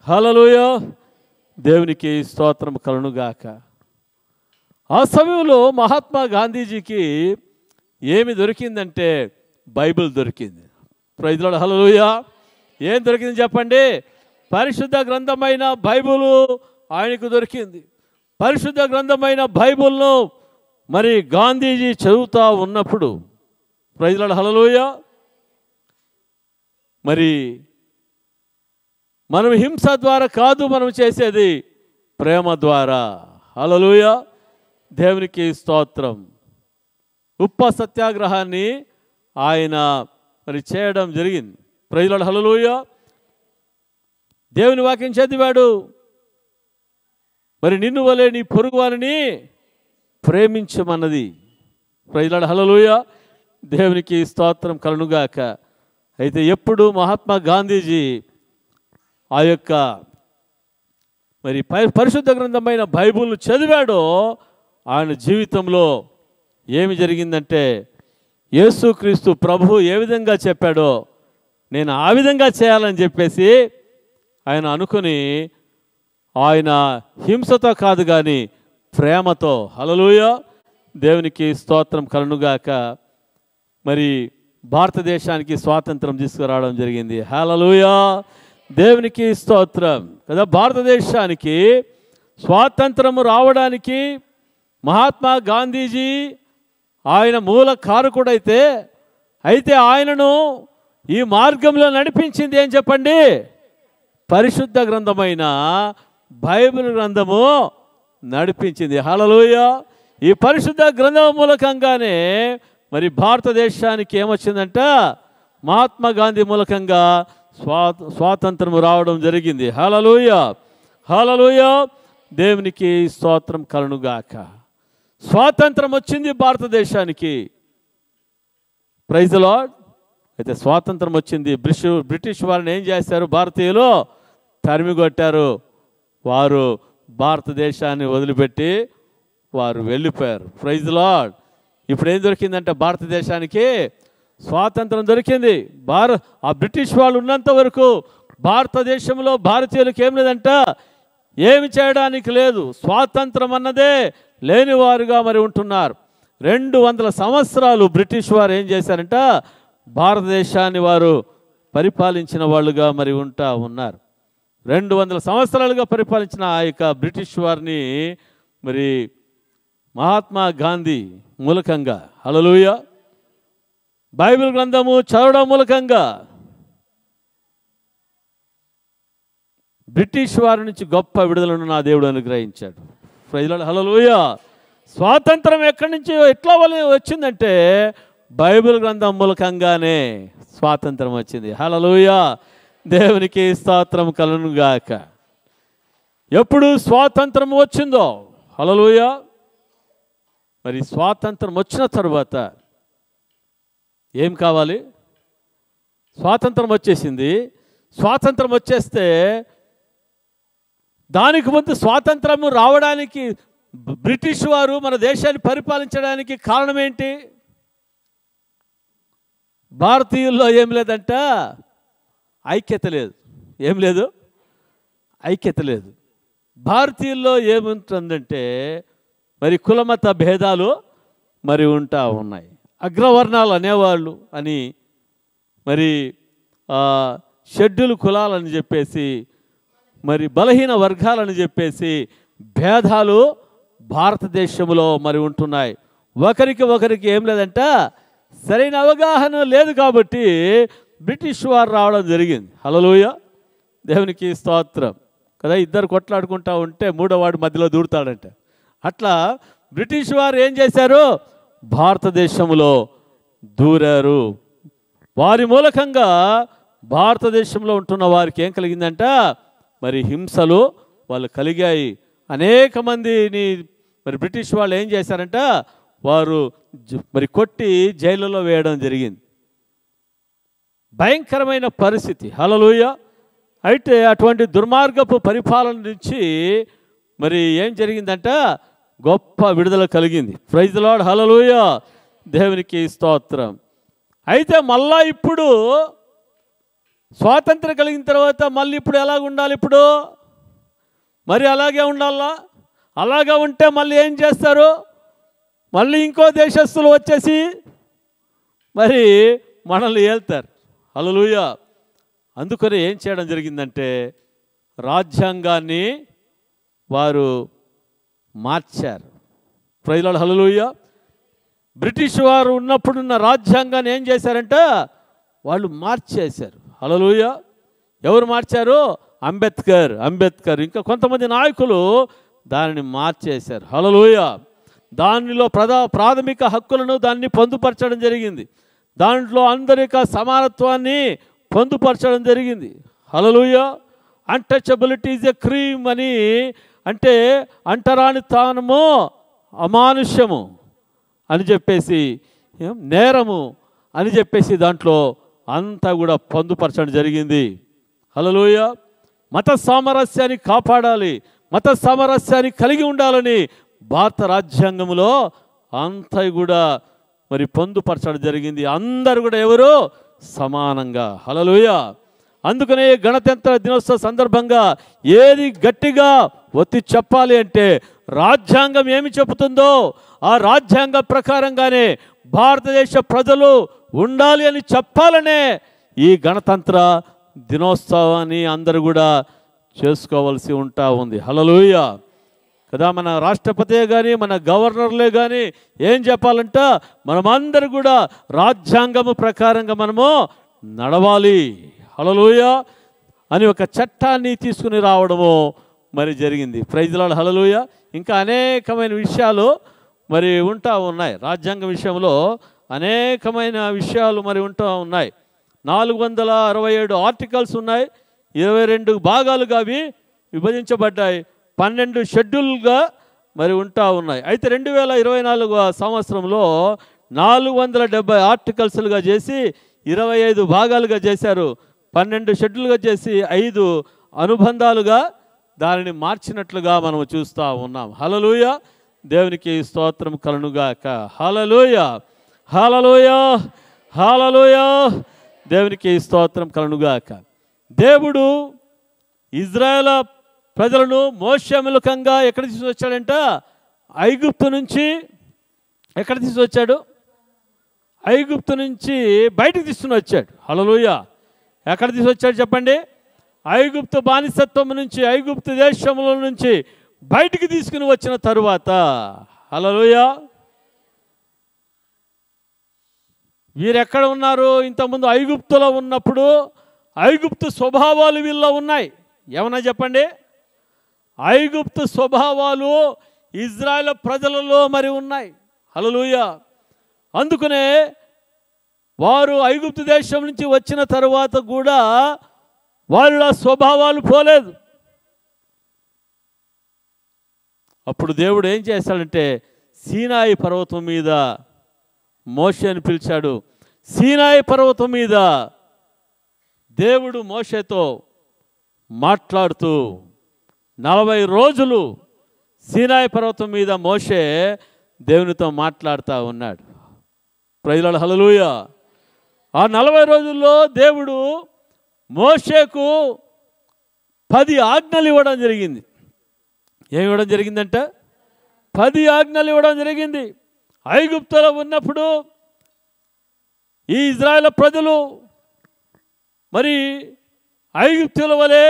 హల్లెలూయా. దేవునికి స్తోత్రం కలుగునుగాక. ఆ సమయంలో మహాత్మా గాంధీజీకి ఏమి దొరికిందంటే బైబిల్ దొరికింది. Praise the lord. హల్లెలూయా. ఏం దొరికింది చెప్పండి? పరిశుద్ధ గ్రంథమైన బైబిలు ఆయనకు దొరికింది. పరిశుద్ధ గ్రంథమైన బైబిల్ను మరి గాంధీజీ చదువుతూ ఉన్నప్పుడు, ప్రైజ్ ది లార్డ్. హల్లెలూయా, మరి మనం హింస ద్వారా కాదు మనం చేసేది, ప్రేమ ద్వారా. హల్లెలూయా. దేవునికి స్తోత్రం. ఉప్పు సత్యాగ్రహాన్ని ఆయన మరి చేయడం జరిగింది. Praise the lord. హల్లెలూయా. దేవుని వాక్యం చదివాడు. మరి నిన్ను వలె నీ పొరుగు వారిని ప్రేమించమన్నది. Praise the lord. హల్లెలూయా. దేవునికి స్తోత్రం కలుగునుగాక. అయితే ఎప్పుడు మహాత్మా గాంధీజీ ఆ యొక్క మరి పరిశుద్ధ గ్రంథమైన బైబిల్ను చదివాడో ఆయన జీవితంలో ఏమి జరిగిందంటే యేసుక్రీస్తు ప్రభువు ఏ విధంగా చెప్పాడో నేను ఆ విధంగా చేయాలని చెప్పేసి ఆయన అనుకుని ఆయన హింసతో కాదు కానీ ప్రేమతో, హల్లెలూయా, దేవునికి స్తోత్రం కలుగుగాక, మరి భారతదేశానికి స్వాతంత్రం తీసుకురావడం జరిగింది. హల్లెలూయా, దేవునికి స్తోత్రం కదా. భారతదేశానికి స్వాతంత్రము రావడానికి మహాత్మా గాంధీజీ ఆయన మూల కారకుడైతే, అయితే ఆయనను ఈ మార్గంలో నడిపించింది ఏం చెప్పండి? పరిశుద్ధ గ్రంథమైన బైబిల్ గ్రంథము నడిపించింది. హల్లెలూయా, ఈ పరిశుద్ధ గ్రంథం మూలకంగానే మరి భారతదేశానికి ఏమొచ్చిందంట? మహాత్మా గాంధీ మూలకంగా స్వాతంత్రము రావడం జరిగింది. హల్లెలూయా, హల్లెలూయా, దేవునికి స్తోత్రం కలుగుగాక. స్వాతంత్రం వచ్చింది భారతదేశానికి. Praise the lord. అయితే స్వాతంత్రం వచ్చింది. బ్రిటిష్ వారిని ఏం చేశారు? భారతీయులు తరిమికొట్టారు. వారు భారతదేశాన్ని వదిలిపెట్టి వారు వెళ్ళిపోయారు. Praise the lord. ఇప్పుడు ఏం దొరికిందంటే భారతదేశానికి స్వాతంత్రం దొరికింది. ఆ బ్రిటిష్ వాళ్ళు ఉన్నంత వరకు భారతదేశంలో భారతీయులకు ఏం లేదంట, ఏమి చేయడానికి లేదు. స్వాతంత్రం అన్నదే లేనివారుగా మరి ఉంటున్నారు. 200 సంవత్సరాలు బ్రిటిష్ వారు ఏం చేశారంట? భారతదేశాన్ని వారు పరిపాలించిన వాళ్ళుగా మరి ఉన్నారు. 200 సంవత్సరాలుగా పరిపాలించిన ఆ యొక్క బ్రిటిష్ వారిని మరి మహాత్మా గాంధీ మూలకంగా, హల్లెలూయా, బైబిల్ గ్రంథము చదవడం మూలకంగా బ్రిటిష్ వారి నుంచి గొప్ప విడుదలను నా దేవుడు అనుగ్రహించాడు. ప్రైజ్ లార్డ్, హల్లెలూయా. స్వాతంత్రం ఎక్కడి నుంచి ఎట్లా వచ్చిందంటే బైబిల్ గ్రంథం మూలకంగానే స్వాతంత్రం వచ్చింది. హల్లెలూయా, దేవునికి స్తోత్రం కలుగుగాక. ఎప్పుడు స్వాతంత్రం వచ్చిందో, హల్లెలూయా, మరి స్వాతంత్రం వచ్చిన తరువాత ఏం కావాలి? స్వాతంత్రం వచ్చేసింది. స్వాతంత్రం వచ్చేస్తే దానికి ముందు స్వాతంత్రము రావడానికి బ్రిటిష్ వారు మన దేశాన్ని పరిపాలించడానికి కారణం ఏంటి? భారతీయుల్లో ఏం లేదంట, ఐక్యత లేదు. ఏం లేదు? ఐక్యత లేదు. భారతీయుల్లో ఏముంటుందంటే మరి కులమత భేదాలు మరి ఉన్నాయి. అగ్రవర్ణాలు అనేవాళ్ళు అని, మరి షెడ్యూల్ కులాలని చెప్పేసి, మరి బలహీన వర్గాలని చెప్పేసి భేదాలు భారతదేశంలో మరి ఉంటున్నాయి. ఒకరికి ఏం లేదంట, సరైన అవగాహన లేదు. కాబట్టి బ్రిటిష్ వారు రావడం జరిగింది. హల్లెలూయా, దేవునికి స్తోత్రం కదా. ఇద్దరు కొట్లాడుకుంటా ఉంటే మూడోవాడు మధ్యలో దూరుతాడంట. అట్లా బ్రిటిష్ వారు ఏం చేశారు? భారతదేశంలో దూరారు. వారి మూలకంగా భారతదేశంలో ఉంటున్న వారికి ఏం కలిగిందంట? మరి హింసలు వాళ్ళు కలిగాయి. అనేక మందిని మరి బ్రిటిష్ వాళ్ళు ఏం చేశారంట? వారు మరి కొట్టి జైళ్ళలో వేయడం జరిగింది. భయంకరమైన పరిస్థితి. హల్లెలూయా. అయితే అటువంటి దుర్మార్గపు పరిపాలన నుంచి మరి ఏం జరిగిందంట? గొప్ప విడుదల కలిగింది. ప్రైజ్ ది లార్డ్, హల్లెలూయా, దేవునికి స్తోత్రం. అయితే మళ్ళా ఇప్పుడు స్వాతంత్రం కలిగిన తర్వాత మళ్ళీ ఇప్పుడు ఎలాగ ఉండాలి? ఇప్పుడు మరి అలాగే ఉండాలా? అలాగా ఉంటే మళ్ళీ ఏం చేస్తారు? మళ్ళీ ఇంకో దేశస్తులు వచ్చేసి మరి మనల్ని ఏల్తారు. హల్లెలూయా. అందుకని ఏం చేయడం జరిగిందంటే రాజ్యాంగాన్ని వారు మార్చారు. Praise the lord, hallelujah. British వారు ఉన్నప్పుడున్న రాజ్యాంగాన్ని ఏం చేశారంటే వాళ్ళు మార్చేశారు. హల్లెలూయా. ఎవరు మార్చారు? అంబేద్కర్ ఇంకా కొంతమంది నాయకులు దానిని మార్చేశారు. హల్లెలూయా. దానిలో ప్రాథమిక హక్కులను దాన్ని పొందుపరచడం జరిగింది. దాంట్లో అందరికీ సమానత్వాన్ని పొందుపరచడం జరిగింది. హల్లెలూయా. అన్టచబిలిటీ ఈజ్ ఎ క్రైమ్ అని, అంటే అంటరానితనము అమానుష్యము అని చెప్పేసి, నేరము అని చెప్పేసి దాంట్లో అంతా కూడా పొందుపరచడం జరిగింది. హల్లెలూయా. మత సామరస్యాన్ని కాపాడాలి, మత సామరస్యాన్ని కలిగి ఉండాలని భారత రాజ్యాంగంలో అంతా కూడా మరి పొందుపరచడం జరిగింది. అందరూ కూడా ఎవరు? సమానంగా. హల్లెలూయా. అందుకనే గణతంత్ర దినోత్సవ సందర్భంగా ఏది గట్టిగా ఒత్తి చెప్పాలి అంటే రాజ్యాంగం ఏమి చెబుతుందో ఆ రాజ్యాంగం ప్రకారంగానే భారతదేశ ప్రజలు ఉండాలి అని చెప్పాలనే ఈ గణతంత్ర దినోత్సవాన్ని అందరూ కూడా చేసుకోవాల్సి ఉంది. హల్లెలూయా కదా. మన రాష్ట్రపతి కానీ మన గవర్నర్లే కానీ ఏం చెప్పాలంట, మనమందరూ కూడా రాజ్యాంగము ప్రకారంగా మనము నడవాలి. హల్లెలూయా అని ఒక చట్టాన్ని తీసుకుని రావడము మరి జరిగింది. Praise the lord. హల్లెలూయా. ఇంకా అనేకమైన విషయాలు మరి ఉంటా ఉన్నాయి. రాజ్యాంగం విషయంలో అనేకమైన విషయాలు మరి ఉంటా ఉన్నాయి. 467 ఆర్టికల్స్ ఉన్నాయి. 22 భాగాలుగా అవి విభజించబడ్డాయి. 12 షెడ్యూల్గా మరి ఉంటా ఉన్నాయి. అయితే 2024 సంవత్సరంలో 470 ఆర్టికల్స్లుగా చేసి 25 భాగాలుగా చేశారు. 12 షెడ్యూల్గా చేసి 5 అనుబంధాలుగా దానిని మార్చినట్లుగా మనం చూస్తూ ఉన్నాం. హల్లెలూయా. దేవునికి స్తోత్రం కలుగుగాక. హల్లెలూయా. హల్లెలూయా. హల్లెలూయా. దేవునికి స్తోత్రం కలుగుగాక. దేవుడు ఇజ్రాయేల్ ప్రజలను మోషే మూలకంగా ఎక్కడ తీసుకొచ్చాడంట? ఐగుప్తు నుంచి. ఎక్కడ తీసుకొచ్చాడు? ఐగుప్తు నుంచి బయటకు తీసుకుని వచ్చాడు. హల్లెలూయా. ఎక్కడ తీసుకొచ్చాడు చెప్పండి? ఐగుప్తు బానిసత్వం నుంచి, ఐగుప్తు దేశంలో నుంచి బయటికి తీసుకుని వచ్చిన తరువాత, హల్లెలూయా, వీరెక్కడ ఉన్నారు? ఇంతకుముందు ఐగుప్తులో ఉన్నప్పుడు ఐగుప్తు స్వభావాలు వీళ్ళలో ఉన్నాయి. ఏమన్నా చెప్పండి? ఐగుప్తు స్వభావాలు ఇజ్రాయేల్ ప్రజలలో మరి ఉన్నాయి. హల్లెలూయా. అందుకనే వారు ఐగుప్తు దేశం నుంచి వచ్చిన తరువాత కూడా వాళ్ళ స్వభావాలు పోలేదు. అప్పుడు దేవుడు ఏం చేశాడంటే సీనాయి పర్వతం మీద మోషేని పిలిచాడు. సీనాయి పర్వతం మీద దేవుడు మోషేతో మాట్లాడుతూ 40 రోజులు సీనాయి పర్వతం మీద మోషే దేవునితో మాట్లాడుతూ ఉన్నాడు. Praise the lord. హల్లెలూయా. ఆ 40 రోజుల్లో దేవుడు మోషేకు 10 ఆజ్ఞలు ఇవ్వడం జరిగింది. ఏమి ఇవ్వడం జరిగిందంట? 10 ఆజ్ఞలు ఇవ్వడం జరిగింది. ఐగుప్తులో ఉన్నప్పుడు ఈ ఇజ్రాయేల్ ప్రజలు మరి ఐగుప్తుల వలె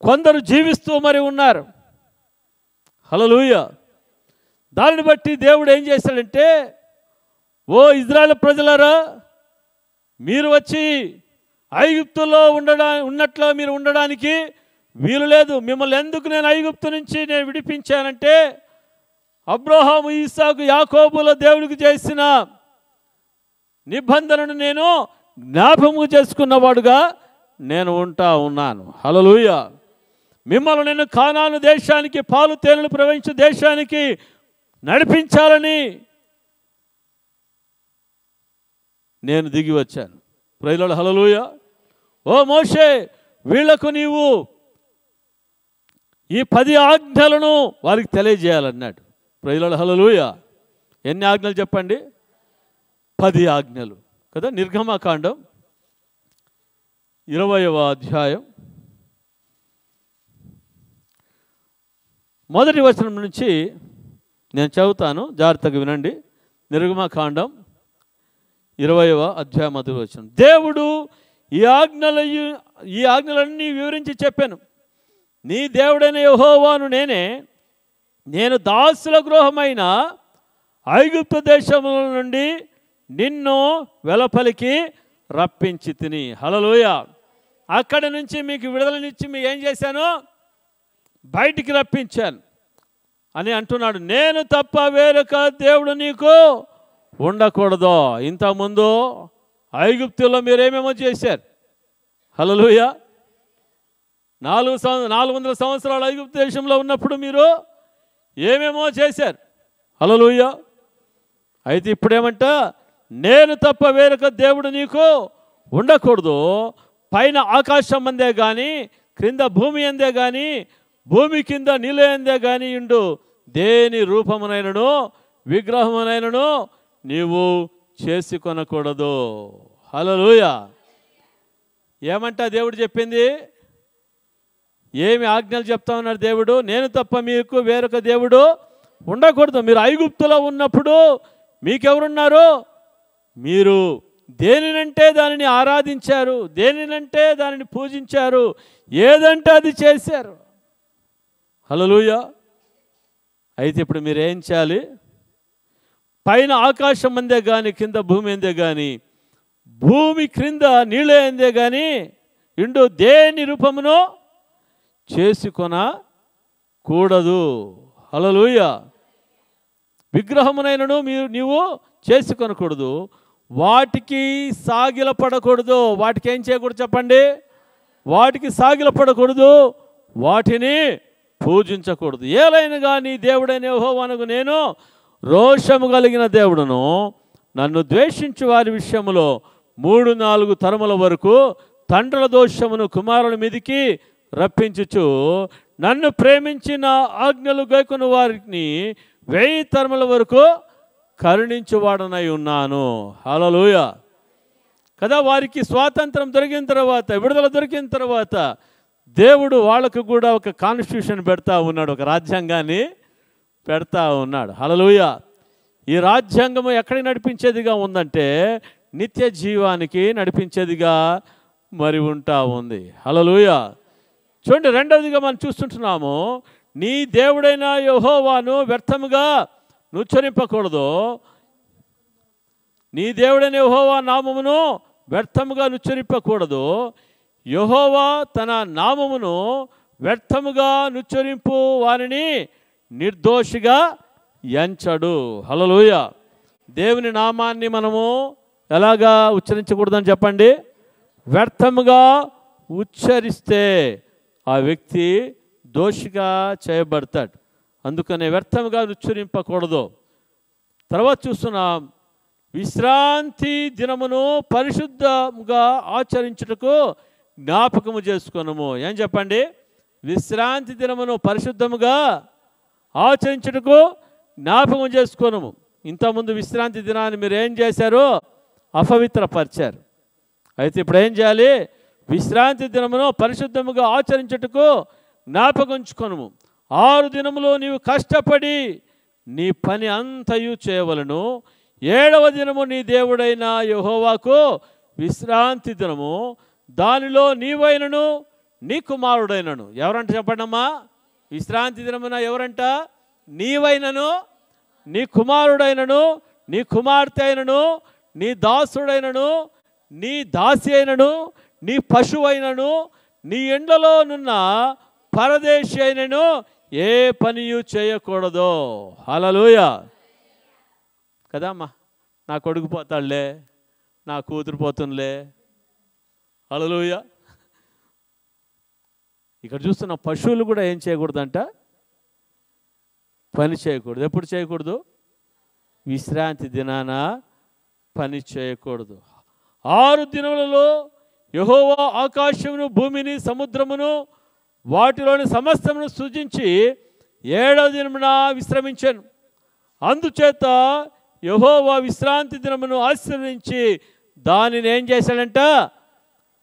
కొందరు జీవిస్తూ మరి ఉన్నారు. హల్లెలూయా. దానిని బట్టి దేవుడు ఏం చేశాడంటే, ఓ ఇజ్రాయేల్ ప్రజలారా, మీరు వచ్చి ఐగుప్తులో ఉన్నట్లు మీరు ఉండడానికి వీలు లేదు. మిమ్మల్ని ఎందుకు నేను ఐగుప్తు నుంచి నేను విడిపించానంటే, అబ్రహాము, ఇస్సాకు, యాకోబుల దేవుడికి చేసిన నిబంధనను నేను జ్ఞాపకము చేసుకున్నవాడుగా నేను ఉంటా ఉన్నాను. హల్లెలూయా. మిమ్మల్ని నేను కానాను దేశానికి, పాలు తేనెలు ప్రవహించే దేశానికి నడిపించాలని నేను దిగి వచ్చాను. Praise the lord. హల్లెలూయా. ఓ మోషే, వీళ్లకు నీవు ఈ 10 ఆజ్ఞలను వారికి తెలియజేయాలన్నాడు. Praise the lord. హల్లెలూయా. ఎన్ని ఆజ్ఞలు చెప్పండి? 10 ఆజ్ఞలు కదా. నిర్గమకాండం 20వ అధ్యాయం 1వ వచనం నుంచి నేను చదువుతాను, జాగ్రత్తగా వినండి. నిర్గమకాండం 20వ అధ్యాయం 1వ వచనం. దేవుడు ఈ ఆజ్ఞలన్నీ వివరించి చెప్పాను. నీ దేవుడైన యెహోవాను నేను దాసుల గృహమైన ఐగుప్తు దేశముల నుండి నిన్ను వెలుపలికి రప్పించి తిని. హల్లెలూయా. అక్కడి నుంచి మీకు విడుదలనిచ్చి మీకు ఏం చేశాను? బయటికి రప్పించాను అని అంటున్నాడు. నేను తప్ప వేరొక దేవుడు నీకు ఉండకూడదు. ఇంతకుముందు ఐగుప్తులో మీరేమేమో చేశారు. హల్లెలూయా. 400 సంవత్సరాలు ఐగుప్తు దేశంలో ఉన్నప్పుడు మీరు ఏమేమో చేశారు. హల్లెలూయా. అయితే ఇప్పుడేమంట, నేను తప్ప వేరొక దేవుడు నీకు ఉండకూడదు. పైన ఆకాశం అందే కానీ, క్రింద భూమి అందే కానీ, భూమి కింద నీళ్ళు అందే కానీ ఉండు దేని రూపమునైనను విగ్రహమునైనను నీవు చేసుకొనకూడదు. హల్లెలూయా. ఏమంట దేవుడు చెప్పింది? ఏమి ఆజ్ఞలు చెప్తా ఉన్నారు దేవుడు? నేను తప్ప మీకు వేరొక దేవుడు ఉండకూడదు. మీరు ఐగుప్తులో ఉన్నప్పుడు మీకెవరున్నారు? మీరు దేనినంటే దానిని ఆరాధించారు, దేనినంటే దానిని పూజించారు, ఏదంటే అది చేశారు. హల్లెలూయా. అయితే ఇప్పుడు మీరు ఏం చేయాలి? పైన ఆకాశం అందే కానీ కింద భూమి అందే కానీ, భూమి క్రింద నీళ్ళే అందే కానీ ఇండు దేని రూపమును చేసుకొనకూడదు. హల్లెలూయా. విగ్రహమునైనను నీవు చేసుకొనకూడదు, వాటికి సాగిలపడకూడదు. వాటికి ఏం చేయకూడదు చెప్పండి? వాటికి సాగిలపడకూడదు, వాటిని పూజించకూడదు. ఏలైనా కానీ దేవుడైన యెహోవానగు నేను రోషము కలిగిన దేవుడును, నన్ను ద్వేషించు వారి విషయంలో 3-4 తరముల వరకు తండ్రుల దోషమును కుమారుల మీదికి రప్పించుచు, నన్ను ప్రేమించిన ఆజ్ఞలు గైకొను వారిని 1000 తరముల వరకు కరుణించువాడనై ఉన్నాను. హల్లెలూయా కదా. వారికి స్వాతంత్రం దొరికిన తర్వాత, విడుదల దొరికిన తర్వాత దేవుడు వాళ్ళకు కూడా ఒక కాన్స్టిట్యూషన్ పెడతా ఉన్నాడు, ఒక రాజ్యాంగాన్ని పెడతా ఉన్నాడు. హల్లెలూయా. ఈ రాజ్యాంగము ఎక్కడికి నడిపించేదిగా ఉందంటే నిత్య జీవానికి నడిపించేదిగా మరి ఉంటా ఉంది. హల్లెలూయా. చూడండి, రెండవదిగా మనం చూస్తుంటున్నాము, నీ దేవుడైన యెహోవాను వ్యర్థముగా నుచ్చరింపకూడదు. నీ దేవుడైన యెహోవా నామమును వ్యర్థముగా నుచ్చరింపకూడదు. యెహోవా తన నామమును వ్యర్థముగా నుచ్చరింపు వారిని నిర్దోషిగా ఎంచడు. హల్లెలూయా. దేవుని నామాన్ని మనము ఎలాగా ఉచ్చరించకూడదని చెప్పండి? వ్యర్థముగా ఉచ్చరిస్తే ఆ వ్యక్తి దోషిగా చేయబడతాడు. అందుకనే వ్యర్థముగా ఉచ్చరింపకూడదు. తర్వాత చూస్తున్నాం, విశ్రాంతి దినమును పరిశుద్ధంగా ఆచరించుటకు జ్ఞాపకము చేసుకొనుము. ఏం చెప్పండి? విశ్రాంతి దినమును పరిశుద్ధముగా ఆచరించుటకు జ్ఞాపకం చేసుకొనుము. ఇంతకుముందు విశ్రాంతి దినాన్ని మీరు ఏం చేశారు? అపవిత్రపరిచారు. అయితే ఇప్పుడు ఏం చేయాలి? విశ్రాంతి దినమును పరిశుద్ధముగా ఆచరించుటకు జ్ఞాపకం ఉంచుకొనుము. 6 దినములు నీవు కష్టపడి నీ పని అంతయు చేయవలను. 7వ దినము నీ దేవుడైన యెహోవాకు విశ్రాంతి దినము. దానిలో నీవైనను నీ కుమారుడైనను. ఎవరంట చెప్పండమ్మా? విశ్రాంతి దినమున ఎవరంట? నీవైనను నీ కుమారుడైనను నీ కుమార్తె అయినను నీ దాసుడైనను నీ దాసి అయినను నీ పశువైనను నీ ఎండలోనున్న పరదేశి అయినను ఏ పనియు చేయకూడదు. హల్లెలూయా కదా. అమ్మా, నా కొడుకు పోతాడులే, నా కూతురు పోతుందిలే. హల్లెలూయా. ఇక్కడ చూస్తున్న పశువులు కూడా ఏం చేయకూడదంట? పని చేయకూడదు. ఎప్పుడు చేయకూడదు? విశ్రాంతి దినాన పని చేయకూడదు. 6 దినములలో యెహోవా ఆకాశమును భూమిని సముద్రమును వాటిలోని సమస్తమును సృజించి 7వ దినమున విశ్రమించాను. అందుచేత యెహోవా విశ్రాంతి దినమును ఆశీర్వదించి దానిని ఏం చేశాడంట?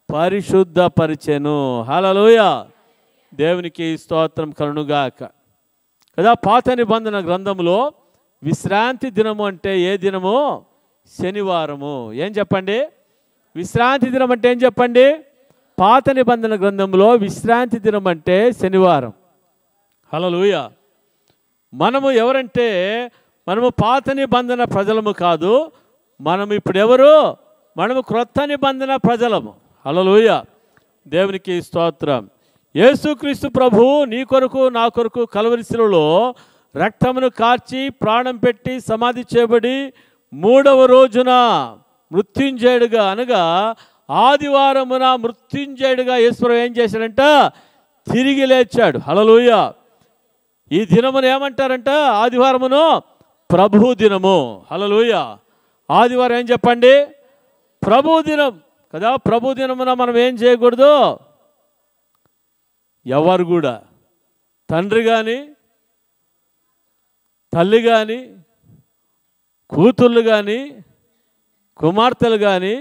పరిశుద్ధపరిచెను. హల్లెలూయా. దేవునికి స్తోత్రం కలుగుగాక కదా. పాత నిబంధన గ్రంథంలో విశ్రాంతి దినము అంటే ఏ దినము? శనివారము. ఏం చెప్పండి? విశ్రాంతి దినం అంటే ఏం చెప్పండి? పాత నిబంధన గ్రంథంలో విశ్రాంతి దినం అంటే శనివారం. హల్లెలూయా. మనము ఎవరంటే మనము పాత నిబంధన ప్రజలము కాదు. మనము ఇప్పుడు ఎవరు? మనము క్రొత్త నిబంధన ప్రజలము. హల్లెలూయా. దేవునికి స్తోత్రం. యేసుక్రీస్తు ప్రభు నీ కొరకు నా కొరకు కల్వరి శిలువలో రక్తమును కార్చి ప్రాణం పెట్టి సమాధి చేయబడి 3వ రోజున మృత్యుంజయుడుగా అనగా ఆదివారమున మృత్యుంజయుడుగా యేసుప్రభు ఏం చేశాడంట? తిరిగి లేచాడు. హల్లెలూయా. ఈ దినమును ఏమంటారంట? ఆదివారమును ప్రభు దినము. హల్లెలూయా. ఆదివారం ఏం చెప్పండి? ప్రభు దినం కదా. ప్రభు దినమున మనం ఏం చేయకూడదు? ఎవరు కూడా, తండ్రి కానీ తల్లి కానీ కూతుళ్ళు కానీ కుమార్తెలు కానీ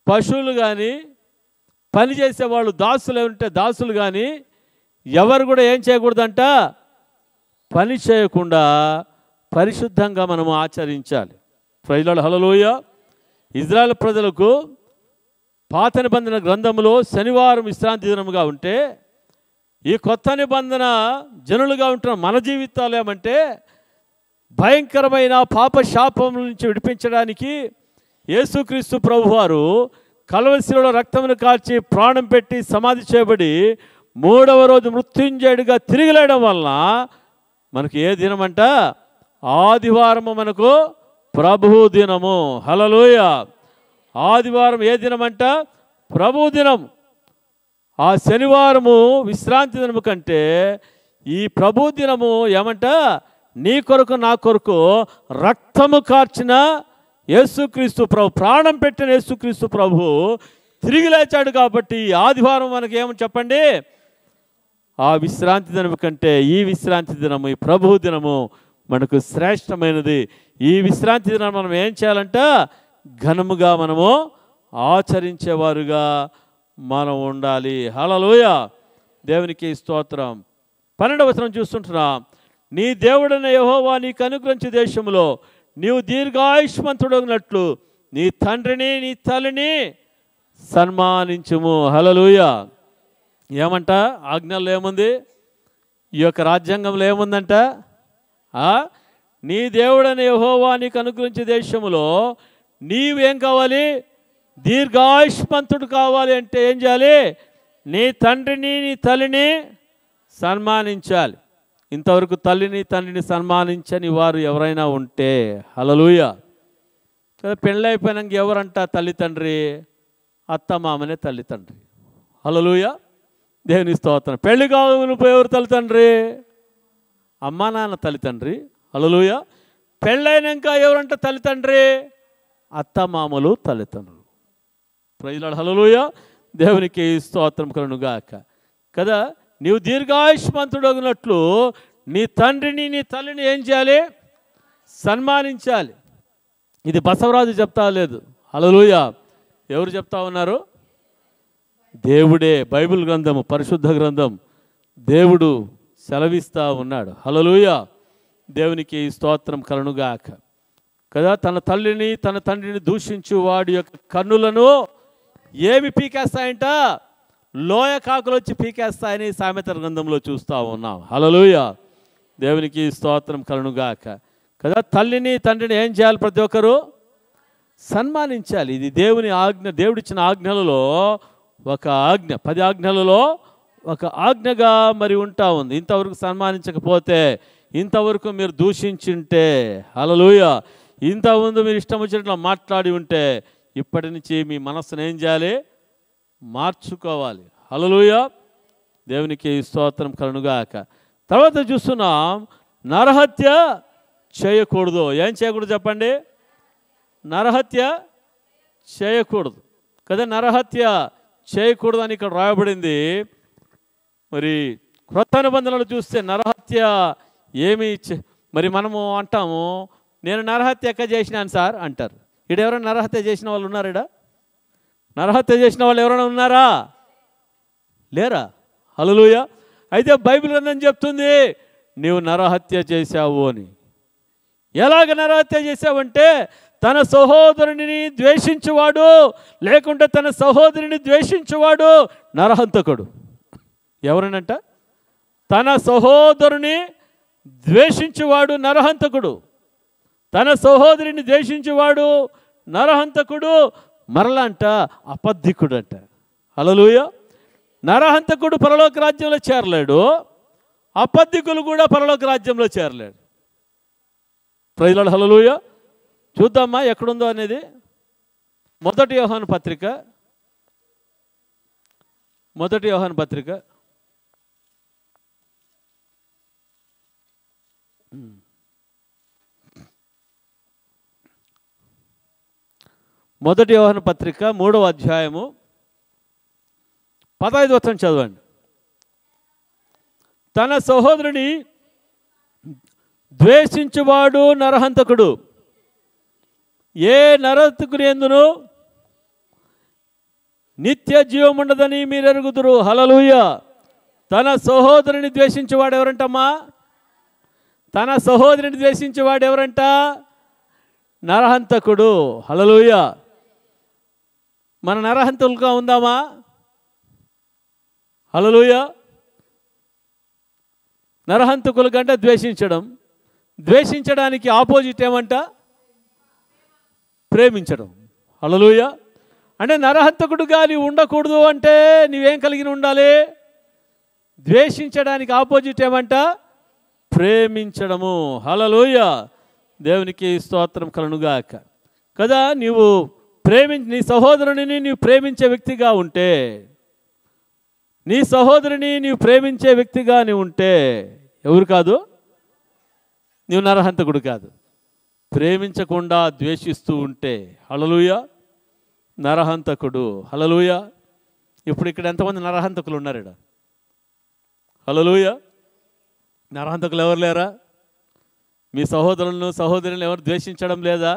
పశువులు కానీ, పని చేసేవాళ్ళు దాసులు ఉంటే దాసులు కానీ ఎవరు కూడా ఏం చేయకూడదంట, పని చేయకుండా పరిశుద్ధంగా మనము ఆచరించాలి. Praise the lord, hallelujah. Israel ప్రజలకు పాత నిబంధన గ్రంథంలో శనివారం విశ్రాంతి దినముగా ఉంటే, ఈ కొత్త నిబంధన జనులుగా ఉంటున్న మన జీవితాలు ఏమంటే భయంకరమైన పాప శాపం నుంచి విడిపించడానికి యేసుక్రీస్తు ప్రభువారు కల్వరి శిలువలో రక్తమును కార్చి ప్రాణం పెట్టి సమాధి చేయబడి 3వ రోజు మృత్యుంజయుడిగా తిరిగి లేయడం వలన మనకు ఏ దినమంట, ఆదివారము మనకు ప్రభువు దినము. హల్లెలూయా. ఆదివారం ఏ దినమంట, ప్రభువు దినం. ఆ శనివారము విశ్రాంతి దినము కంటే ఈ ప్రభు దినము ఏమంట, నీ కొరకు నా కొరకు రక్తము కార్చిన యేసుక్రీస్తు ప్రభు, ప్రాణం పెట్టిన యేసుక్రీస్తు ప్రభు తిరిగి లేచాడు. కాబట్టి ఆదివారం మనకి ఏమని చెప్పండి, ఆ విశ్రాంతి దినము కంటే ఈ విశ్రాంతి దినము, ఈ ప్రభు దినము మనకు శ్రేష్టమైనది. ఈ విశ్రాంతి దినం మనం ఏం చేయాలంట, ఘనముగా మనము ఆచరించేవారుగా మనం ఉండాలి. హల్లెలూయా. దేవునికి స్తోత్రం. 12వ వచనం చూస్తుంటున్నాం. నీ దేవుడైన యెహోవా నీకు అనుగ్రహించే దేశంలో నీవు దీర్ఘాయుష్మంతుడగినట్లు నీ తండ్రిని నీ తల్లిని సన్మానించుము. హల్లెలూయా. ఏమంట, ఆజ్ఞల్లో ఏముంది, ఈ యొక్క రాజ్యాంగంలో ఏముందంట, నీ దేవుడైన యెహోవా నీకు అనుగ్రహించే దేశంలో నీవేం కావాలి, దీర్ఘాయుష్మంతుడు కావాలి అంటే ఏం చేయాలి, నీ తండ్రిని నీ తల్లిని సన్మానించాలి. ఇంతవరకు తల్లిని తండ్రిని సన్మానించని వారు ఎవరైనా ఉంటే, హల్లెలూయా. కదా, పెళ్ళైపోయినాక ఎవరంట తల్లి తండ్రి, అత్త మామనే తల్లి తండ్రి. హల్లెలూయా. దేవుని స్తోత్రం. పెళ్లి కావాలి ఎవరు తల్లి తండ్రి, అమ్మా నాన్న తల్లి తండ్రి. హల్లెలూయా. పెళ్ళైనాక ఎవరంట తల్లి తండ్రి, అత్త మామలు తల్లిదండ్రులు. Praise the lord, hallelujah. దేవునికి స్తోత్రం కలుగునుగాక. కదా, నీవు దీర్ఘాయుష్మంతుడగినట్లు నీ తండ్రిని నీ తల్లిని ఏం చేయాలి, సన్మానించాలి. ఇది బసవరాజు చెప్తా లేదు, హల్లెలూయా. ఎవరు చెప్తా ఉన్నారు, దేవుడే. బైబిల్ గ్రంథము, పరిశుద్ధ గ్రంథం, దేవుడు సెలవిస్తూ ఉన్నాడు. హల్లెలూయా. దేవునికి స్తోత్రం కలుగునుగాక. కదా, తన తల్లిని తన తండ్రిని దూషించు వాడి యొక్క కన్నులను ఏమి పీకేస్తాయంట, లోయ కాకులు వచ్చి పీకేస్తాయని సామెతల గ్రంథంలో చూస్తూ ఉన్నాం. హల్లెలూయా. దేవునికి స్తోత్రం కలుగునుగాక. కదా, తల్లిని తండ్రిని ఏం చేయాలి, ప్రతి ఒక్కరు సన్మానించాలి. ఇది దేవుని ఆజ్ఞ. దేవుడిచ్చిన ఆజ్ఞలలో ఒక ఆజ్ఞ, 10 ఆజ్ఞలలో ఒక ఆజ్ఞగా మరి ఉంటా ఉంది. ఇంతవరకు సన్మానించకపోతే, ఇంతవరకు మీరు దూషించుంటే, హల్లెలూయా, ఇంతకుముందు మీరు ఇష్టం వచ్చినట్లు మాట్లాడి ఉంటే, ఇప్పటి నుంచి మీ మనస్సును ఏం చేయాలి, మార్చుకోవాలి. హల్లెలూయా. దేవునికి స్తోత్రం కలుగునుగాక. తర్వాత చూస్తున్నాం, నరహత్య చేయకూడదు. ఏం చేయకూడదు చెప్పండి, నరహత్య చేయకూడదు. కదా, నరహత్య చేయకూడదు అని ఇక్కడ రాయబడింది. మరి క్రొత్త నిబంధనలు చూస్తే నరహత్య ఏమి, మరి మనము అంటాము, నేను నరహత్య ఎక్కడ చేసినాను సార్ అంటారు. ఇక్కడ ఎవరైనా నరహత్య చేసిన వాళ్ళు ఉన్నారా? ఇక్కడ నరహత్య చేసిన వాళ్ళు ఎవరైనా ఉన్నారా? లేరా? హల్లెలూయా. అయితే బైబిల్ గ్రంథం చెప్తుంది నీవు నరహత్య చేశావు అని. ఎలాగ నరహత్య చేశావంటే, తన సహోదరుని ద్వేషించువాడు, లేకుంటే తన సహోదరిని ద్వేషించువాడు నరహంతకుడు. ఎవరనంట, తన సహోదరుని ద్వేషించువాడు నరహంతకుడు, తన సహోదరిని ద్వేషించువాడు నరహంతకుడు, మరలా అంట అబద్ధికుడు అంట. హల్లెలూయా. నరహంతకుడు పరలోక రాజ్యంలో చేరలేడు, అబద్ధికులు కూడా పరలోక రాజ్యంలో చేరలేడు. ప్రైజ్ ది లార్డ్, హల్లెలూయా. చూద్దామా ఎక్కడుందో అనేది. 1 యోహాను పత్రిక, 1 యోహాను పత్రిక 1 యోహాను పత్రిక 3వ అధ్యాయము 15వ వచనం చదవండి. తన సహోదరుని ద్వేషించువాడు నరహంతకుడు, ఏ నరహంతకుని యందును నిత్య జీవం ఉండదని మీరు ఎరుగుదురు. హల్లెలూయా. తన సహోదరుని ద్వేషించేవాడు ఎవరంటమ్మా? తన సహోదరుని ద్వేషించేవాడు ఎవరంట? నరహంతకుడు. హల్లెలూయా. మన నరహంతకులుగా ఉందామా? హల్లెలూయా. నరహంతకుల కంటే ద్వేషించడం, ద్వేషించడానికి ఆపోజిట్ ఏమంట? ప్రేమించడం. హల్లెలూయా. అంటే నరహంతకుడుగా నీవు ఉండకూడదు అంటే నీవేం కలిగి ఉండాలి? ద్వేషించడానికి ఆపోజిట్ ఏమంట? ప్రేమించడము. హల్లెలూయా. దేవునికి స్తోత్రం కలుగుగాక. కదా, నీవు నీ సహోదరుని నీవు ప్రేమించే వ్యక్తిగా ఉంటే, నీ సహోదరుని నీవు ప్రేమించే వ్యక్తిగా నీవు ఉంటే ఎవరు కాదు? నీవు నరహంతకుడు కాదు. ప్రేమించకుండా ద్వేషిస్తూ ఉంటే హల్లెలూయా నరహంతకుడు. హల్లెలూయా. ఇప్పుడు ఇక్కడ ఎంతమంది నరహంతకులు ఉన్నారు ఇక్కడ? హల్లెలూయా. నరహంతకులు ఎవరు లేరా? మీ సహోదరులను సహోదరులను ఎవరు ద్వేషించడం లేదా?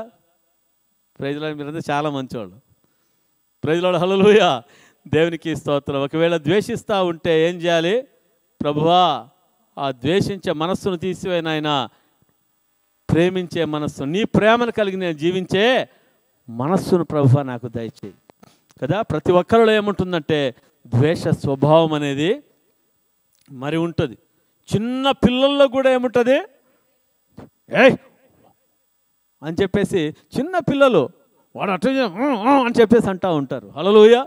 Praise Lord. మీరంతా చాలా మంచివాళ్ళు. Praise Lord. హల్లెలూయా. దేవునికి స్తోత్రం. ఒకవేళ ద్వేషిస్తూ ఉంటే ఏం చేయాలి? ప్రభువా, ఆ ద్వేషించే మనస్సును తీసివేయన ఆయన, ప్రేమించే మనస్సు, నీ ప్రేమను కలిగి నేను జీవించే మనస్సును ప్రభువా నాకు దయచేయి. కదా, ప్రతి ఒక్కరిలో ఏముంటుందంటే ద్వేష స్వభావం అనేది మరి ఉంటుంది. చిన్న పిల్లల్లో కూడా ఏముంటుంది? ఏయ్ అని చెప్పేసి చిన్న పిల్లలు వాడు అట్లా అని చెప్పేసి అంటూ ఉంటారు. హల్లెలూయా.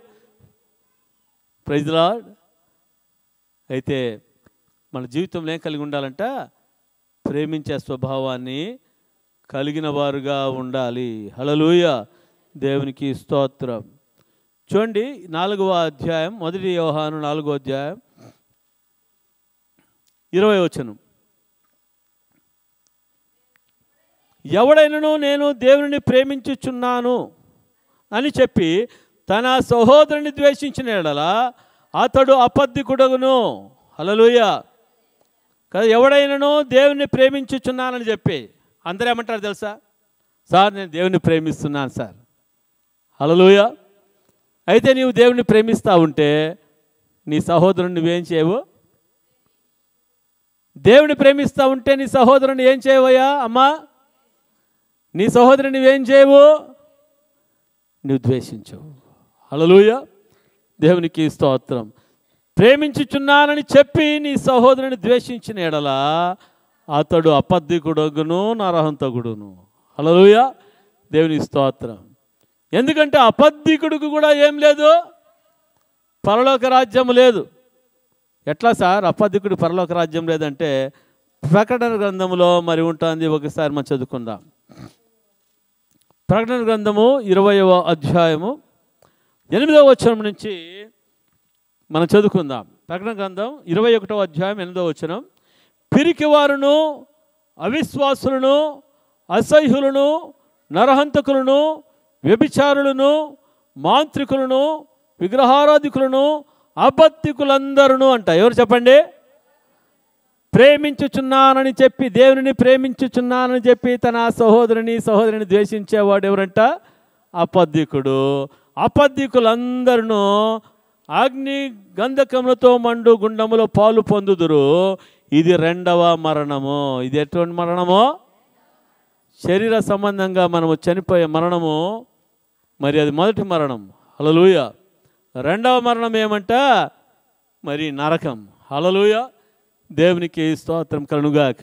Praise Lord. అయితే మన జీవితంలో ఏం కలిగి ఉండాలంట? ప్రేమించే స్వభావాన్ని కలిగిన వారుగా ఉండాలి. హల్లెలూయా. దేవునికి స్తోత్రం. చూడండి 4వ అధ్యాయం, 1 యోహాను 4వ అధ్యాయం 20వ వచనం. ఎవడైనను నేను దేవుని ప్రేమించుచున్నాను అని చెప్పి తన సహోదరుని ద్వేషించిన యెడల అతడు అబద్ధికుడగును. హల్లెలూయా. కదా, ఎవడైనను దేవుని ప్రేమించుచున్నానని చెప్పి అందరూ ఏమంటారు తెలుసా? సార్ నేను దేవుని ప్రేమిస్తున్నాను సార్. హల్లెలూయా. అయితే నీవు దేవుని ప్రేమిస్తూ ఉంటే నీ సహోదరుని నువ్వేం చేయవు? దేవుని ప్రేమిస్తూ ఉంటే నీ సహోదరుని ఏం చేయవయ్యా అమ్మా? నీ సహోదరుని నువ్వేం చేయవు? నువ్వు ద్వేషించవు. హల్లెలూయా. దేవునికి స్తోత్రం. ప్రేమించుచున్నానని చెప్పి నీ సహోదరుని ద్వేషించిన యెడల అతడు అబద్ధికుడగును నరహంతకుడును. హల్లెలూయా. దేవునికి స్తోత్రం. ఎందుకంటే అబద్ధికుడికి కూడా ఏం లేదు? పరలోక రాజ్యం లేదు. ఎట్లా సార్ అబద్ధికుడి పరలోక రాజ్యం లేదంటే ప్రకటన గ్రంథంలో మరి ఉంటుంది. ఒకసారి మనం చదువుకుందాం. ప్రకటన గ్రంథము 20వ అధ్యాయము 8వ వచనం నుంచి మనం చదువుకుందాం. ప్రకటన గ్రంథం 21వ అధ్యాయం 8వ వచనం. పిరికివారును అవిశ్వాసులను అసహ్యులను నరహంతకులను వ్యభిచారులను మాంత్రికులను విగ్రహారాధికులను అబద్ధికులందరూ అంట. ఎవరు చెప్పండి? ప్రేమించుచున్నానని చెప్పి, దేవుని ప్రేమించుచున్నానని చెప్పి తన సహోదరుని ద్వేషించేవాడు ఎవరంట? అబద్ధికుడు. అబద్ధికులందరూ అగ్ని గంధకములతో మండు గుండములో పాలు పొందుదురు. ఇది 2వ మరణము. ఇది ఎటువంటి మరణమో? శరీర సంబంధంగా మనము చనిపోయే మరణము. మరి అది మొదటి మరణం. హల్లెలూయా. 2వ మరణం ఏమంట? మరి నరకం. హల్లెలూయా. దేవునికి స్తోత్రం కలుగుగాక.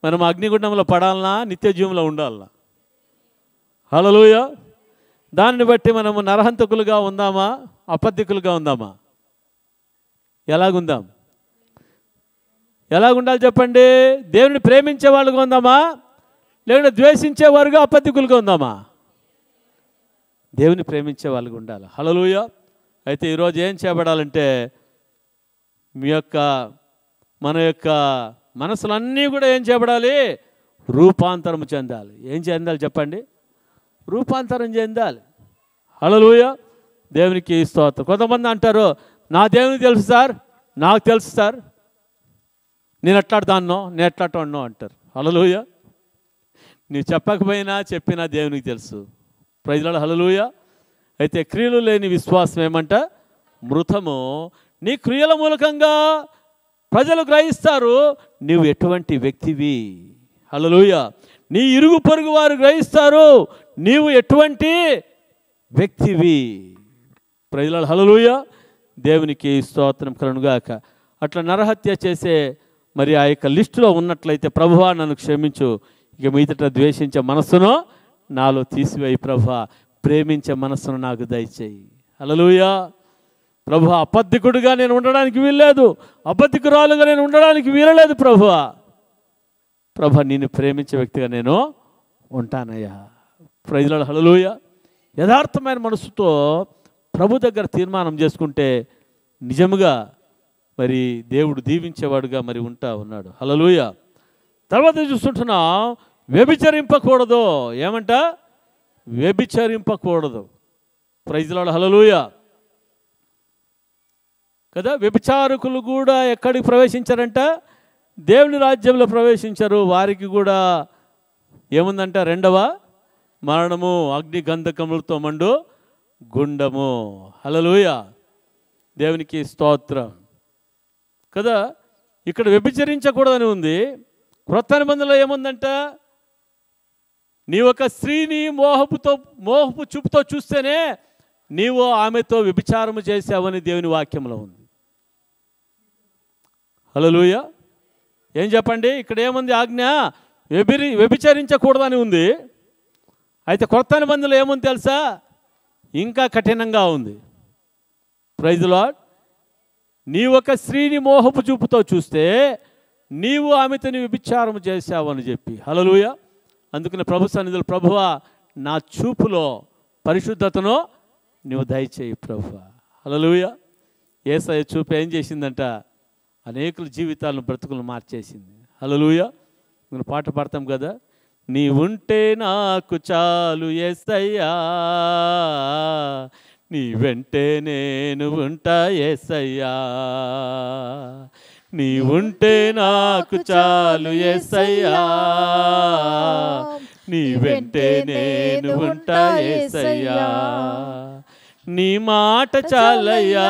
మనం అగ్నిగుండంలో పడాలన్నా నిత్య జీవంలో ఉండాలన్నా? హల్లెలూయా. దాన్ని బట్టి మనము నరహంతకులుగా ఉందామా అబద్ధికులుగా ఉందామా? ఎలాగుందాం? ఎలాగుండాలి చెప్పండి? దేవుని ప్రేమించే వాళ్ళుగా ఉందామా లేకుంటే ద్వేషించేవారుగా అబద్ధికులుగా ఉందామా? దేవుని ప్రేమించే వాళ్ళుగా ఉండాలి. హల్లెలూయా. అయితే ఈరోజు ఏం చేయబడాలంటే మన యొక్క మనసులన్నీ కూడా ఏం చేయబడాలి? రూపాంతరం చెందాలి. ఏం చెందాలి చెప్పండి? రూపాంతరం చెందాలి. హల్లెలూయా. దేవునికి స్తోత్రం. కొంతమంది అంటారు నా దేవునికి తెలుసు సార్, నాకు తెలుసు సార్, నేను ఎట్లాడతానో నేను ఎట్లాడతానో అంటారు. హల్లెలూయా. నీవు చెప్పకపోయినా చెప్పినా దేవునికి తెలుసు. Praise Lord. హల్లెలూయా. అయితే క్రియలు లేని విశ్వాసం ఏమంట? మృతము. నీ క్రియల మూలకంగా ప్రజలు గ్రహిస్తారు నీవు ఎటువంటి వ్యక్తివి. హల్లెలూయా. నీ ఇరుగు పొరుగు వారు గ్రహిస్తారు నీవు ఎటువంటి వ్యక్తివి. ప్రజలు హల్లెలూయా. దేవునికి స్తోత్రం కలుగుగాక. అట్లా నరహత్య చేసే మరి ఆ యొక్క లిస్టులో ఉన్నట్లయితే ప్రభువా నన్ను క్షమించు, ఇక మీదట ద్వేషించే మనస్సును నాలో తీసివేయి ప్రభువా, ప్రేమించే మనస్సును నాకు దయచేయి. హల్లెలూయా. ప్రభువా అబద్ధికుడిగా నేను ఉండడానికి వీల్లేదు, అబద్ధికురాలుగా నేను ఉండడానికి వీలలేదు ప్రభువా. ప్రభువా నిన్ను ప్రేమించే వ్యక్తిగా నేను ఉంటానయ్యా. ప్రైజ్లార్డ్. హల్లెలూయా. యథార్థమైన మనసుతో ప్రభు దగ్గర తీర్మానం చేసుకుంటే నిజముగా మరి దేవుడు దీవించేవాడుగా మరి ఉంటా ఉన్నాడు. హల్లెలూయా. తర్వాత చూస్తుంటున్నాం, వ్యభిచరింపకూడదు. ఏమంట? వ్యభిచరింపకూడదు. ప్రైజ్లార్డ్. హల్లెలూయా. కదా, వ్యభిచారకులు కూడా ఎక్కడికి ప్రవేశించారంట? దేవుని రాజ్యంలో ప్రవేశించారు. వారికి కూడా ఏముందంట? రెండవ మరణము, అగ్ని గంధకములతో మండు గుండము. హల్లెలూయా. దేవునికి స్తోత్రం. కదా, ఇక్కడ వ్యభిచరించకూడదని ఉంది. క్రొత్త నిబంధనలో ఏముందంట? నీ ఒక స్త్రీని మోహపు చూపుతో చూస్తేనే నీవు ఆమెతో వ్యభిచారము చేసావని దేవుని వాక్యంలో ఉంది. హల్లెలూయా. ఏం చెప్పండి? ఇక్కడ ఏముంది? ఆజ్ఞ వ్యభిచరించకూడదని ఉంది. అయితే క్రొత్త నిబంధనలో ఏముంది తెలుసా? ఇంకా కఠినంగా ఉంది. Praise lord. నీ ఒక స్త్రీని మోహపు చూపుతో చూస్తే నీవు ఆమెతో వ్యభిచారం చేశావని చెప్పి. హల్లెలూయా. అందుకని ప్రభు సన్నిధిలో, ప్రభువా నా చూపులో పరిశుద్ధతను నువ్వు దయచేయి ప్రభువా. హల్లెలూయా. యేసయ్య చూపు ఏం చేసిందంట? అనేకుల జీవితాలను, బ్రతుకులను మార్చేసింది. హల్లెలూయా. మనం పాట పాడతాం కదా, నీ ఉంటే నాకు చాలు యేసయ్యా, నీ వెంటే నేను ఉంటా యేసయ్యా, నీ ఉంటే నాకు చాలు యేసయ్యా, నీ వెంటే నేను ఉంటా యేసయ్యా, నీ మాట చాలయ్యా,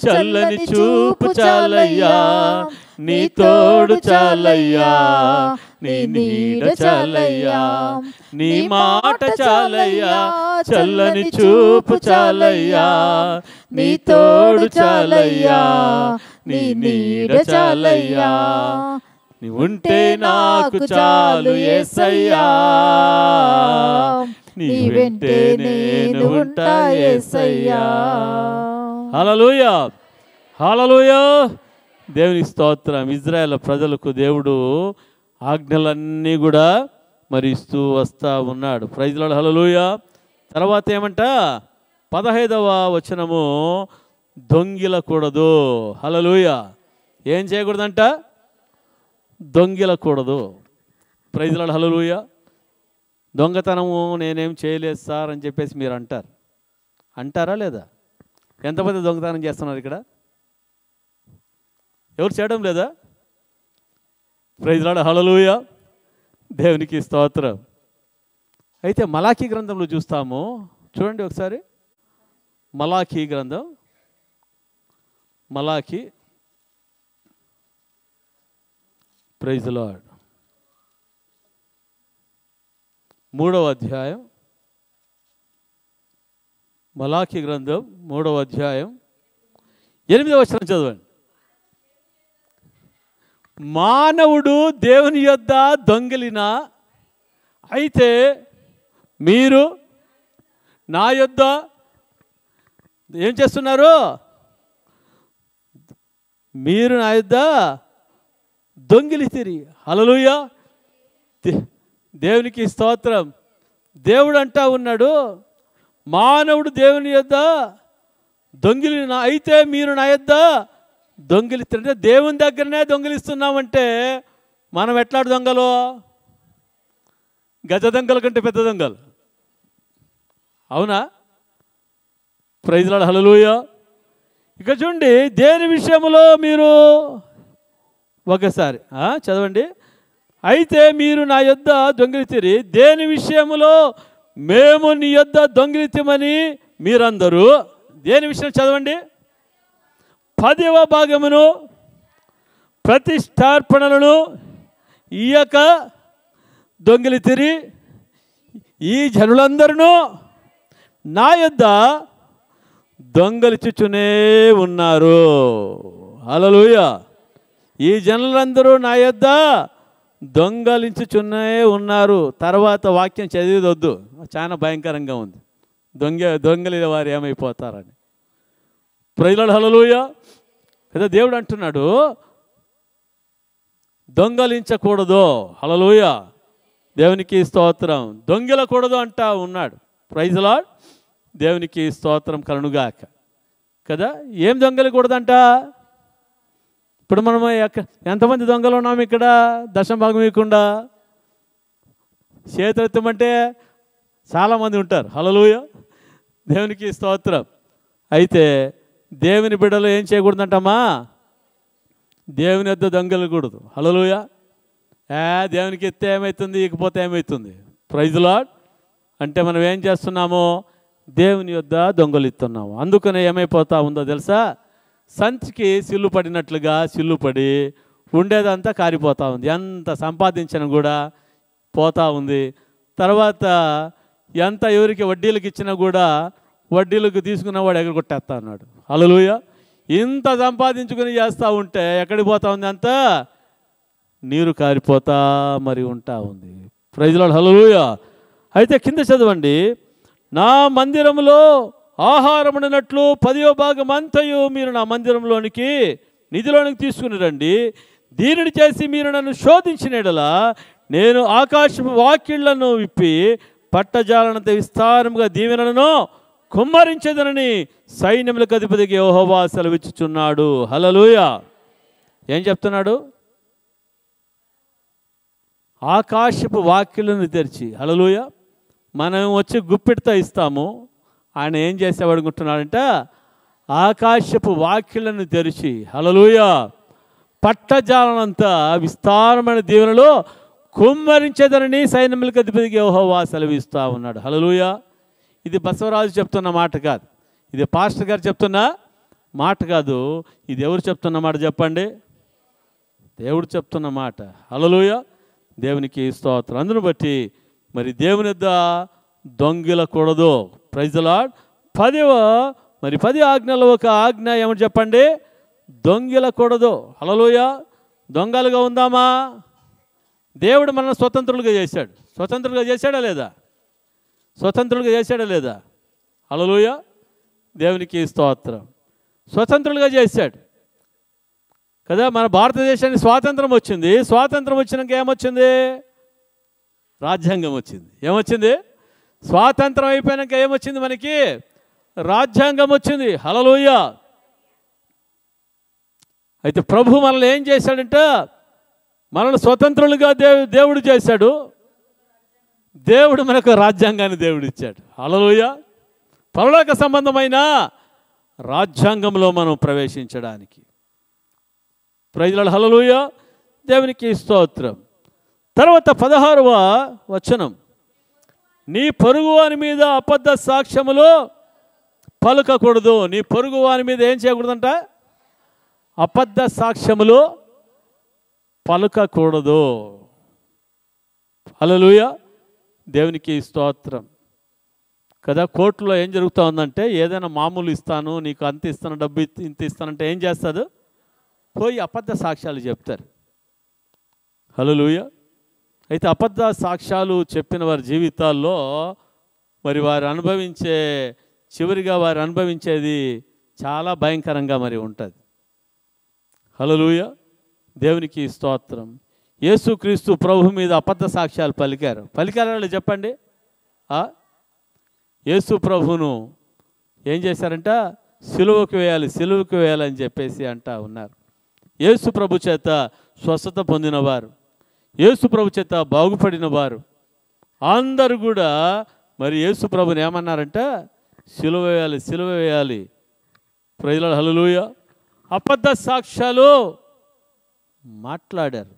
చల్లని చూపు చాలయ్యా, నీ తోడు చాలయ్యా, నీ నీడ చాలయ్యా, నీ మాట చాలయ్యా, చల్లని చూపు చాలయ్యా, నీ తోడు చాలయ్యా, నీ నీడ చాలయ్యా, నీ ఉంటే నాకు చాలు యేసయ్యా, నీ వెంటే నేను ఉంటా యేసయ్యా. హల్లెలూయా. హల్లెలూయా. దేవుని స్తోత్రం. ఇజ్రాయేల్ ప్రజలకు దేవుడు ఆజ్ఞలన్నీ కూడా మరి ఇస్తూ వస్తూ ఉన్నాడు. Praise Lord. హల్లెలూయా. తర్వాత ఏమంట? 15వ వచనము, దొంగిలకూడదు. హల్లెలూయా. ఏం చేయకూడదంట? దొంగిలకూడదు. Praise Lord. హల్లెలూయా. దొంగతనము నేనేం చేయలేదు సార్ అని చెప్పేసి మీరు అంటారా లేదా? ఎంతమంది దొంగతనం చేస్తున్నారు ఇక్కడ? ఎవరు చేయడం లేదా? Praise Lord. హల్లెలూయా. దేవునికి స్తోత్రం. అయితే మలాకీ గ్రంథంలో చూస్తాము, చూడండి ఒకసారి. మలాకీ గ్రంథం, మలాకీ, ప్రైజ్ లార్డ్, 3వ అధ్యాయం. మలాకీ గ్రంథం 3వ అధ్యాయం 8వ వచనం చదవండి. మానవుడు దేవుని యొద్ద దొంగిలిన అయితే మీరు నా యొద్ద ఏం చేస్తున్నారు? మీరు నా యొద్ద దొంగిలితిరి. హల్లెలూయా. దేవునికి స్తోత్రం. దేవుడు అంటా ఉన్నాడు, మానవుడు దేవుని యొద్ద దొంగిలిన అయితే మీరు నా యొద్ద దొంగిలిస్తుంటే, దేవుని దగ్గరనే దొంగిలిస్తున్నామంటే మనం ఎట్లాంటి దొంగలు? గజ దొంగల కంటే పెద్ద దొంగలు. అవునా? Praise Lord. హల్లెలూయా. ఇక చూడండి, దేని విషయంలో మీరు ఒకసారి చదవండి. అయితే మీరు నా యొద్ద దొంగిలితిరి, దేని విషయములో మేము నీ యొద్ద దొంగిలితమని మీరందరూ దేని విషయం చదవండి, 10వ భాగమును ప్రతిష్టార్పణలను ఇయ్యక దొంగిలితిరి. ఈ జనులందరూ నా యొద్ద దొంగలిచుచునే ఉన్నారు. హల్లెలూయా. ఈ జనులందరూ నా యొద్ద దొంగలించుచునే ఉన్నారు. తర్వాత వాక్యం చదివేదొద్దు, చాలా భయంకరంగా ఉంది. దొంగలి వారు ఏమైపోతారని. Praise Lord. హల్లెలూయా. కదా దేవుడు అంటున్నాడు దొంగలించకూడదు. హల్లెలూయా. దేవునికి స్తోత్రం. దొంగిలకూడదు అంటా ఉన్నాడు. Praise lord. దేవునికి స్తోత్రం కలుగుగాక. కదా ఏం దొంగలకూడదంట? ఇప్పుడు మనం ఎంతమంది దొంగలు ఉన్నాము ఇక్కడ? దశమభాగం ఇవ్వకుండా చేతులెత్తమంటే చాలామంది ఉంటారు. హల్లెలూయా. దేవునికి స్తోత్రం. అయితే దేవుని బిడ్డలు ఏం చేయకూడదంటమ్మా? దేవుని యొద్ద దొంగలకూడదు. హల్లెలూయా. దేవునికి ఎత్తే ఏమవుతుంది, ఇకపోతే ఏమవుతుంది? Praise lord. అంటే మనం ఏం చేస్తున్నాము? దేవుని యొద్ద దొంగలిస్తున్నాము. అందుకనే ఏమైపోతా ఉందో తెలుసా? సంచికి సిల్లు పడినట్లుగా సిల్లు పడి ఉండేదంతా కారిపోతూ ఉంది. ఎంత సంపాదించిన కూడా పోతూ ఉంది. తర్వాత ఎంత ఎవరికి వడ్డీలకు ఇచ్చినా కూడా వడ్డీలకు తీసుకున్నవాడు ఎగరగొట్టేస్తా ఉన్నాడు. హల్లెలూయా. ఇంత సంపాదించుకుని చేస్తూ ఉంటే ఎక్కడికి పోతా ఉంది? అంతా నీరు కారిపోతా మరి ఉంటా ఉంది. Praise Lord. హల్లెలూయా. అయితే కింద చదవండి, నా మందిరంలో ఆహారమునట్లు 10వ భాగం అంతయు మీరు నా మందిరంలోనికి నిధిలోనికి తీసుకుని రండి. దీనిని చేసి మీరు నన్ను శోధించిన యెడల నేను ఆకాశపు వాకిళ్లను విప్పి పట్టజాలనంత విస్తారముగా దీవెనలను కుమ్మరించేదనని సైన్యములకు అధిపతికి యెహోవా సెలవిచ్చుచున్నాడు. హల్లెలూయా. ఏం చెప్తున్నాడు? ఆకాశపు వాకిళ్లను తెరిచి. హల్లెలూయా. మనం వచ్చి గుప్పిడితో ఇస్తాము. ఆయన ఏం చేసేవాడు అనుకుంటున్నాడంట? ఆకాశపు వాకిళ్లను తెరిచి. హల్లెలూయా. పట్టజాలనంతా విస్తారమైన దీవెనలో కుమ్మరించేదనని సైన్యములకు అధిపతికి యెహోవా సెలవిస్తా ఉన్నాడు. హల్లెలూయా. ఇది బసవరాజు చెప్తున్న మాట కాదు, ఇది పాస్టర్ గారు చెప్తున్న మాట కాదు. ఇది ఎవరు చెప్తున్న మాట చెప్పండి? దేవుడు చెప్తున్న మాట. హల్లెలూయా. దేవునికి స్తోత్రం. అందును బట్టి మరి దేవుని యొద్ద దొంగిలకూడదు. Praise lord. 10 ఆజ్ఞలో ఒక ఆజ్ఞ ఏమని చెప్పండి? దొంగిలకూడదు. హల్లెలూయా. దొంగలుగా ఉందామా? దేవుడు మనల్ని స్వతంత్రులుగా చేశాడు. స్వతంత్రులుగా చేశాడా లేదా? స్వతంత్రులుగా చేశాడా లేదా? హల్లెలూయా. దేవునికి స్తోత్రం. స్వతంత్రులుగా చేశాడు కదా. మన భారతదేశానికి స్వాతంత్రం వచ్చింది. స్వాతంత్రం వచ్చినాక ఏమొచ్చింది? రాజ్యాంగం వచ్చింది. ఏమొచ్చింది? స్వాతంత్రం అయిపోయాక ఏమొచ్చింది? మనకి రాజ్యాంగం వచ్చింది. హల్లెలూయా. అయితే ప్రభు మనల్ని ఏం చేశాడంటే మనల్ని స్వతంత్రులుగా దేవుడు చేశాడు. దేవుడు మనకు రాజ్యాంగాన్ని దేవుడు ఇచ్చాడు. హల్లెలూయా. పరలోక సంబంధమైన రాజ్యాంగంలో మనం ప్రవేశించడానికి. Praise Lord. హల్లెలూయా. దేవునికి స్తోత్రం. తర్వాత 16వ వచనం, నీ పొరుగువాని మీద అబద్ధ సాక్ష్యములు పలుకకూడదు. నీ పొరుగువాని మీద ఏం చేయకూడదంట? అబద్ధ సాక్ష్యములు పలుకకూడదు. హల్లెలూయా. దేవునికి స్తోత్రం కదా. కోర్టులో ఏం జరుగుతూ ఉందంటే ఏదైనా మామూలు ఇస్తాను, నీకు అంత ఇస్తాను, డబ్బు ఇంత ఇస్తానంటే ఏం చేస్తుంది? పోయి అబద్ధ సాక్ష్యాలు చెప్తారు. హల్లెలూయా. అయితే అబద్ధ సాక్ష్యాలు చెప్పిన వారి జీవితాల్లో మరి చివరిగా వారు అనుభవించేది చాలా భయంకరంగా మరి ఉంటుంది. హల్లెలూయా. దేవునికి స్తోత్రం. యేసుక్రీస్తు ప్రభు మీద అబద్ధ సాక్ష్యాలు పలికారు చెప్పండి. యేసు ప్రభును ఏం చేశారంట? సిలువకు వేయాలని చెప్పేసి అంటా ఉన్నారు. యేసు ప్రభు చేత స్వస్థత పొందినవారు, యేసు ప్రభు చేత బాగుపడిన వారు అందరూ కూడా మరి యేసు ప్రభుని ఏమన్నారంట? సిలువ వేయాలి. Praise Lord. హల్లెలూయా. అబద్ధ సాక్ష్యాలు మాట్లాడారు.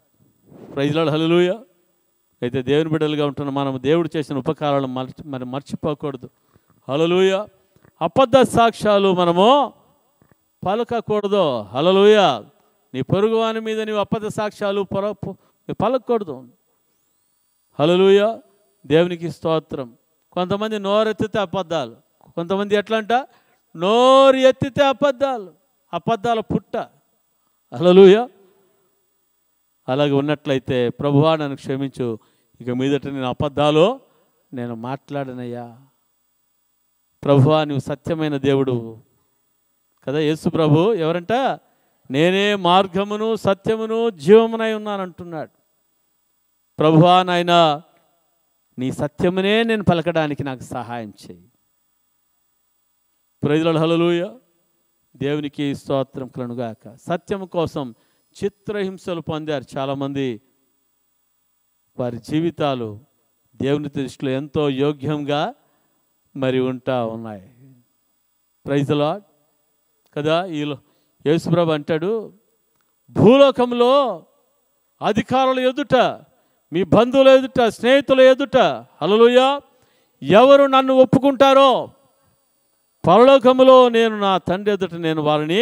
Praise Lord. హల్లెలూయా. అయితే దేవుని బిడ్డలుగా ఉంటున్న మనం దేవుడు చేసిన ఉపకారాలను మర్చిపోకూడదు. హల్లెలూయా. అబద్ధ సాక్ష్యాలు మనము పలకకూడదు. హల్లెలూయా. నీ పొరుగువాని మీద నీవు అబద్ధ సాక్ష్యాలు పలకకూడదు. హల్లెలూయా. దేవునికి స్తోత్రం. కొంతమంది నోరెత్తితే అబద్ధాలు, కొంతమంది ఎట్లా అంట, నోరు ఎత్తితే అబద్ధాలు, అబద్ధాల పుట్ట. హల్లెలూయా. అలాగే ఉన్నట్లయితే ప్రభువా నన్ను క్షమించు, ఇక మీదట నేను అబద్ధాలు నేను మాట్లాడనయ్యా. ప్రభువా నువ్వు సత్యమైన దేవుడు కదా. యేసు ప్రభు ఎవరంట, నేనే మార్గమును సత్యమును జీవమునై ఉన్నానంటున్నాడు. ప్రభువా నాయన నీ సత్యమునే నేను పలకడానికి నాకు సహాయం చేయి. Praise the lord. హల్లెలూయా. దేవునికి స్తోత్రం కలుగుగాక. సత్యము కోసం చిత్రహింసలు పొందారు చాలామంది. వారి జీవితాలు దేవుని దృష్టిలో ఎంతో యోగ్యంగా మరి ఉంటా ఉన్నాయి. ప్రైజ్ ది లార్డ్ కదా. యేసుప్రభు అంటాడు, భూలోకంలో అధికారుల ఎదుట, మీ బంధువుల ఎదుట, స్నేహితుల ఎదుట, హల్లెలూయా, ఎవరు నన్ను ఒప్పుకుంటారో పరలోకములో నేను నా తండ్రి ఎదుట నేను వారిని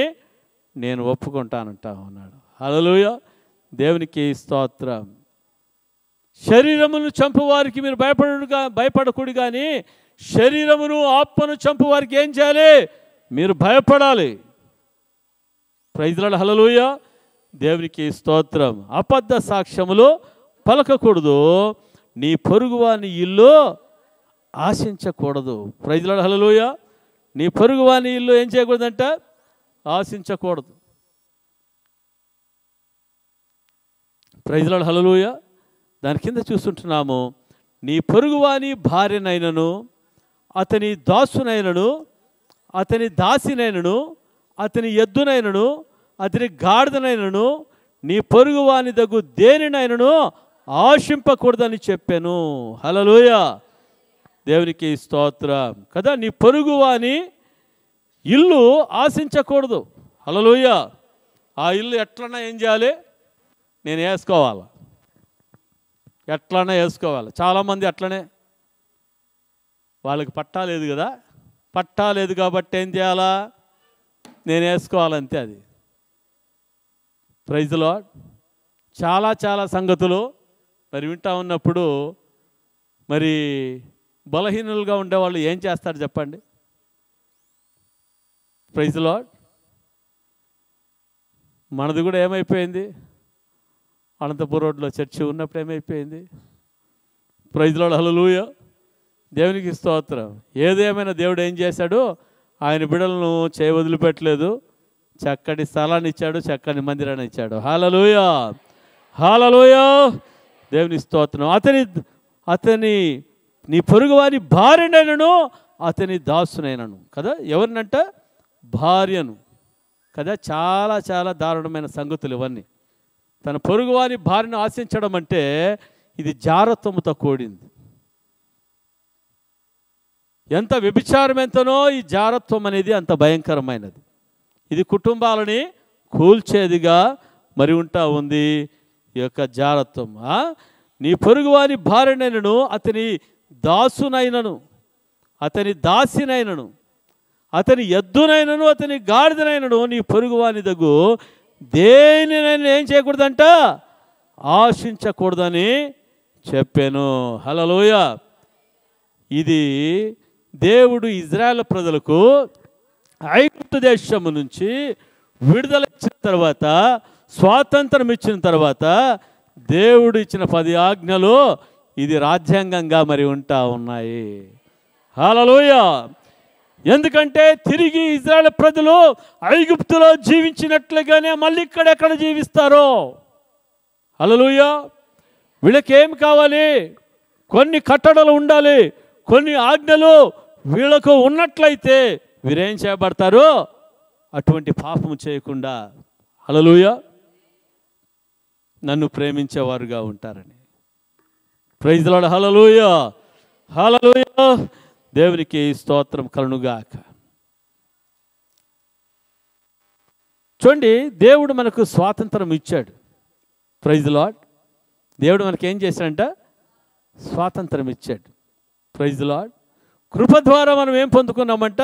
ఒప్పుకుంటానంటా ఉన్నాడు. హల్లెలూయా. దేవునికి స్తోత్రం. శరీరమును చంపువారికి మీరు భయపడకూడదు, కానీ శరీరమును ఆత్మను చంపువారికి ఏం చేయాలి, మీరు భయపడాలి. Praise the lord. హల్లెలూయా. దేవునికి స్తోత్రం. అబద్ధ సాక్ష్యములు పలకకూడదు, నీ పొరుగువాని ఇల్లు ఆశించకూడదు. Praise the lord. హల్లెలూయా. నీ పొరుగువాని ఇల్లు ఏం చేయకూడదంట, ఆశించకూడదు. Praise the lord. హల్లెలూయా. దాని కింద చూస్తుంటున్నాము, నీ పొరుగువాని భార్యనైనను, అతని దాసునైనను, అతని దాసినైనను, అతని ఎద్దునైనను, అతని గాడిదనైనను, నీ పొరుగువాని దగ్గు దేనినైనను ఆశింపకూడదని చెప్పాను. హల్లెలూయా. దేవునికి స్తోత్రం కదా. నీ పొరుగువాని ఇల్లు ఆశించకూడదు. హల్లెలూయా. ఆ ఇల్లు ఎట్లన్నా ఏం చేయాలి, నేను వేసుకోవాలి, ఎట్లన్నా వేసుకోవాలి. చాలామంది అట్లనే, వాళ్ళకి పట్టా లేదు కదా, పట్టా లేదు కాబట్టి ఏం చేయాలా, నేను వేసుకోవాలంతే. అది ప్రైజ్ ది లార్డ్. చాలా చాలా సంగతులు మరి వింటా ఉన్నప్పుడు మరి బలహీనులుగా ఉండేవాళ్ళు ఏం చేస్తారు చెప్పండి. Praise the Lord. మనది కూడా ఏమైపోయింది, అనంతపురం రోడ్లో చర్చి ఉన్నప్పుడు ఏమైపోయింది. Praise the lord. హల్లెలూయా. దేవునికి స్తోత్రం. ఏదేమైనా దేవుడు ఏం చేశాడు, ఆయన బిడ్డలను వదిలిపెట్టలేదు. చక్కటి స్థలాన్ని ఇచ్చాడు, చక్కని మందిరాన్ని ఇచ్చాడు. హల్లెలూయా. హల్లెలూయా. దేవుని స్తోత్రం. అతని నీ పొరుగువాని భార్యనైనను, అతని దాసునైనను కదా. ఎవరినంట, భార్యను కదా. చాలా చాలా దారుణమైన సంగతులు ఇవన్నీ. తన పొరుగువాని భార్యను ఆశించడం అంటే ఇది జారత్వముతో కూడింది. ఎంత వ్యభిచారం ఎంతనో ఈ జారత్వం అనేది అంత భయంకరమైనది. ఇది కుటుంబాలని కూల్చేదిగా మరి ఉంటా ఉంది ఈ యొక్క జారత్వం. నీ పొరుగువాని భార్యనైనను, అతని దాసునైనను, అతని దాసినైనను, అతని ఎద్దునైనను, అతని గాడిదనైనను నీ పొరుగువాని దగ్గు దేనినైనా ఏం చేయకూడదంట, ఆశించకూడదని చెప్పాను. హల్లెలూయా. ఇది దేవుడు ఇజ్రాయేల్ ప్రజలకు ఐగుప్తు దేశము నుంచి విడుదల ఇచ్చిన తర్వాత, స్వాతంత్రం ఇచ్చిన తర్వాత దేవుడు ఇచ్చిన 10 ఆజ్ఞలు ఇది రాజ్యాంగంగా మరి ఉంటా ఉన్నాయి. హల్లెలూయా. ఎందుకంటే తిరిగి ఇజ్రాయేల్ ప్రజలు ఐగుప్తులో జీవించినట్లుగానే మళ్ళీ ఇక్కడెక్కడ జీవిస్తారో. హల్లెలూయా. వీళ్ళకేం కావాలి, కొన్ని కట్టడలు ఉండాలి, కొన్ని ఆజ్ఞలు వీళ్ళకు ఉన్నట్లయితే వీరేం చేయబడతారు, అటువంటి పాపము చేయకుండా హల్లెలూయా నన్ను ప్రేమించేవారుగా ఉంటారని. Praise the lord. Hallelujah. Hallelujah. దేవునికి స్తోత్రం కలుగుగాక. చూడండి, దేవుడు మనకు స్వాతంత్రం ఇచ్చాడు. Praise the lord. దేవుడు మనకి ఏం చేశాడంట, స్వాతంత్రం ఇచ్చాడు. Praise the lord. కృప ద్వారా మనం ఏం పొందుకున్నామంట,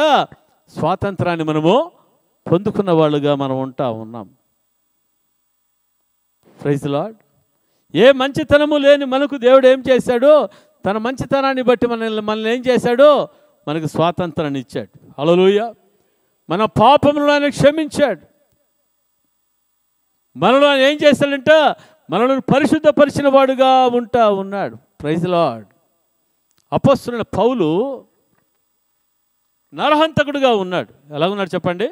స్వాతంత్రాన్ని మనము పొందుకున్న వాళ్ళుగా మనం ఉన్నాం. Praise lord. ఏ మంచితనము లేని మనకు దేవుడు ఏం చేశాడు? తన మంచితనాన్ని బట్టి మనల్ని ఏం చేశాడు? మనకు స్వాతంత్రాన్ని ఇచ్చాడు. హల్లెలూయా. మన పాపములను ఆయన క్షమించాడు. మనలో ఆయన ఏం చేశాడంటే మనల్ని పరిశుద్ధపరిచిన వాడుగా ఉన్నాడు. Praise lord. అపొస్తలుడైన పౌలు నరహంతకుడుగా ఉన్నాడు. ఎలా ఉన్నాడు చెప్పండి?